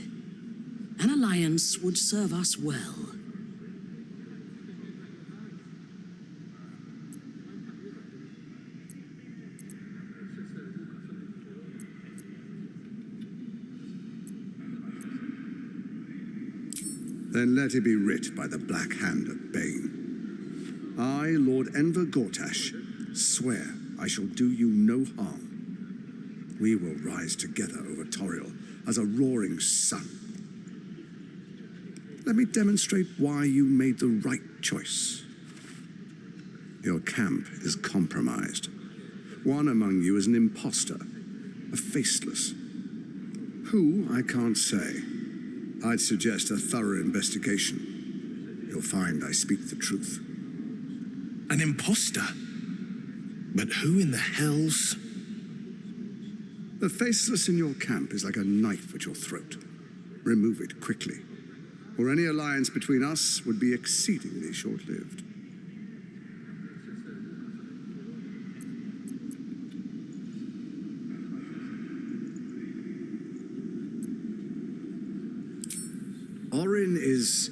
[SPEAKER 10] An alliance would serve us well.
[SPEAKER 14] Then let it be writ by the Black Hand of Bane. I, Lord Enver Gortash, swear I shall do you no harm. We will rise together over Toriel as a roaring sun. Let me demonstrate why you made the right choice. Your camp is compromised. One among you is an imposter, a faceless. Who, I can't say. I'd suggest a thorough investigation. You'll find I speak the truth.
[SPEAKER 13] An imposter? But who in the hell's...
[SPEAKER 14] The faceless in your camp is like a knife at your throat. Remove it quickly, or any alliance between us would be exceedingly short-lived. Orin is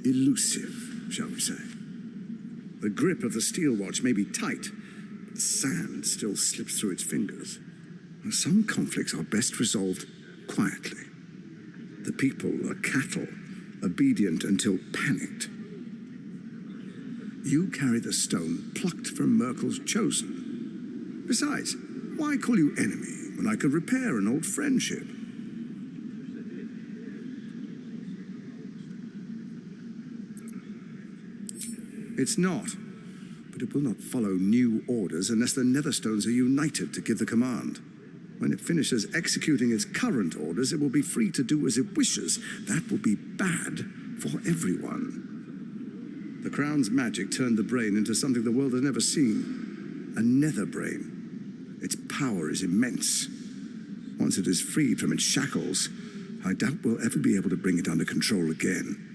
[SPEAKER 14] elusive, shall we say. The grip of the steel watch may be tight, but sand still slips through its fingers. Some conflicts are best resolved quietly. The people are cattle, obedient until panicked. You carry the stone plucked from Merkel's chosen. Besides, why call you enemy when I could repair an old friendship? It's not, but it will not follow new orders unless the Netherstones are united to give the command. When it finishes executing its current orders, it will be free to do as it wishes. That will be bad for everyone. The Crown's magic turned the brain into something the world has never seen. A nether brain. Its power is immense. Once it is freed from its shackles, I doubt we'll ever be able to bring it under control again.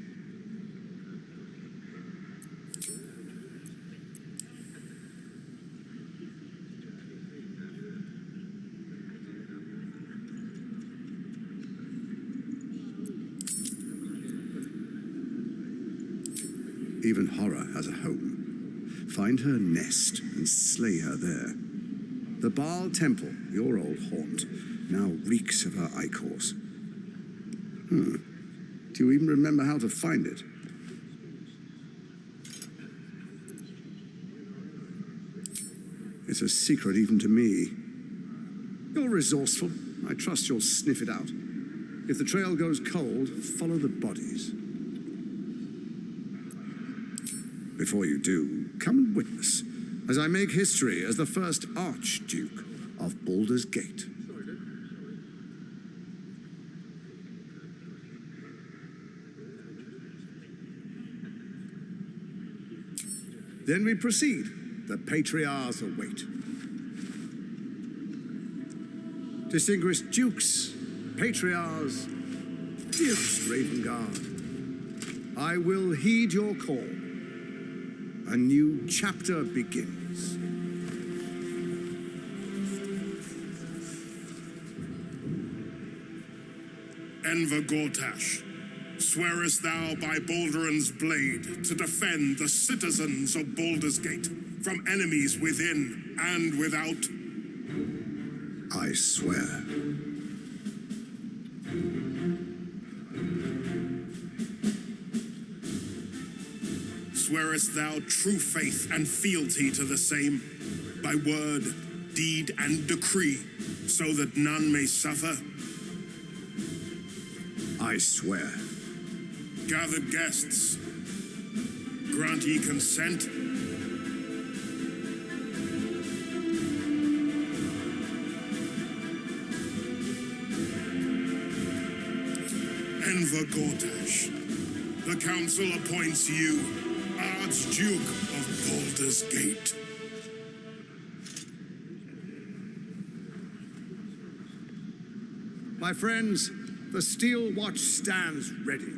[SPEAKER 14] Even horror has a home. Find her nest and slay her there. The Baal Temple, your old haunt, now reeks of her ichors. Do you even remember how to find it? It's a secret even to me. You're resourceful. I trust you'll sniff it out. If the trail goes cold, follow the bodies. Before you do, come and witness as I make history as the first Archduke of Baldur's Gate. Then we proceed. The patriarchs await. Distinguished dukes, patriarchs, dearest Raven Guard, I will heed your call. A new chapter begins.
[SPEAKER 15] Enver Gortash, swearest thou by Balduran's blade to defend the citizens of Baldur's Gate from enemies within and without?
[SPEAKER 14] I swear.
[SPEAKER 15] Swearest thou true faith and fealty to the same, by word, deed, and decree, so that none may suffer?
[SPEAKER 14] I swear.
[SPEAKER 15] Gathered guests, grant ye consent? Enver Gortash, the council appoints you Archduke of Baldur's Gate.
[SPEAKER 14] My friends, the steel watch stands ready.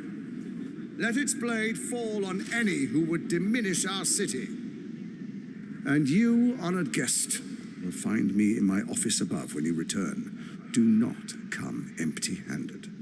[SPEAKER 14] Let its blade fall on any who would diminish our city. And you, honored guest, will find me in my office above when you return. Do not come empty-handed.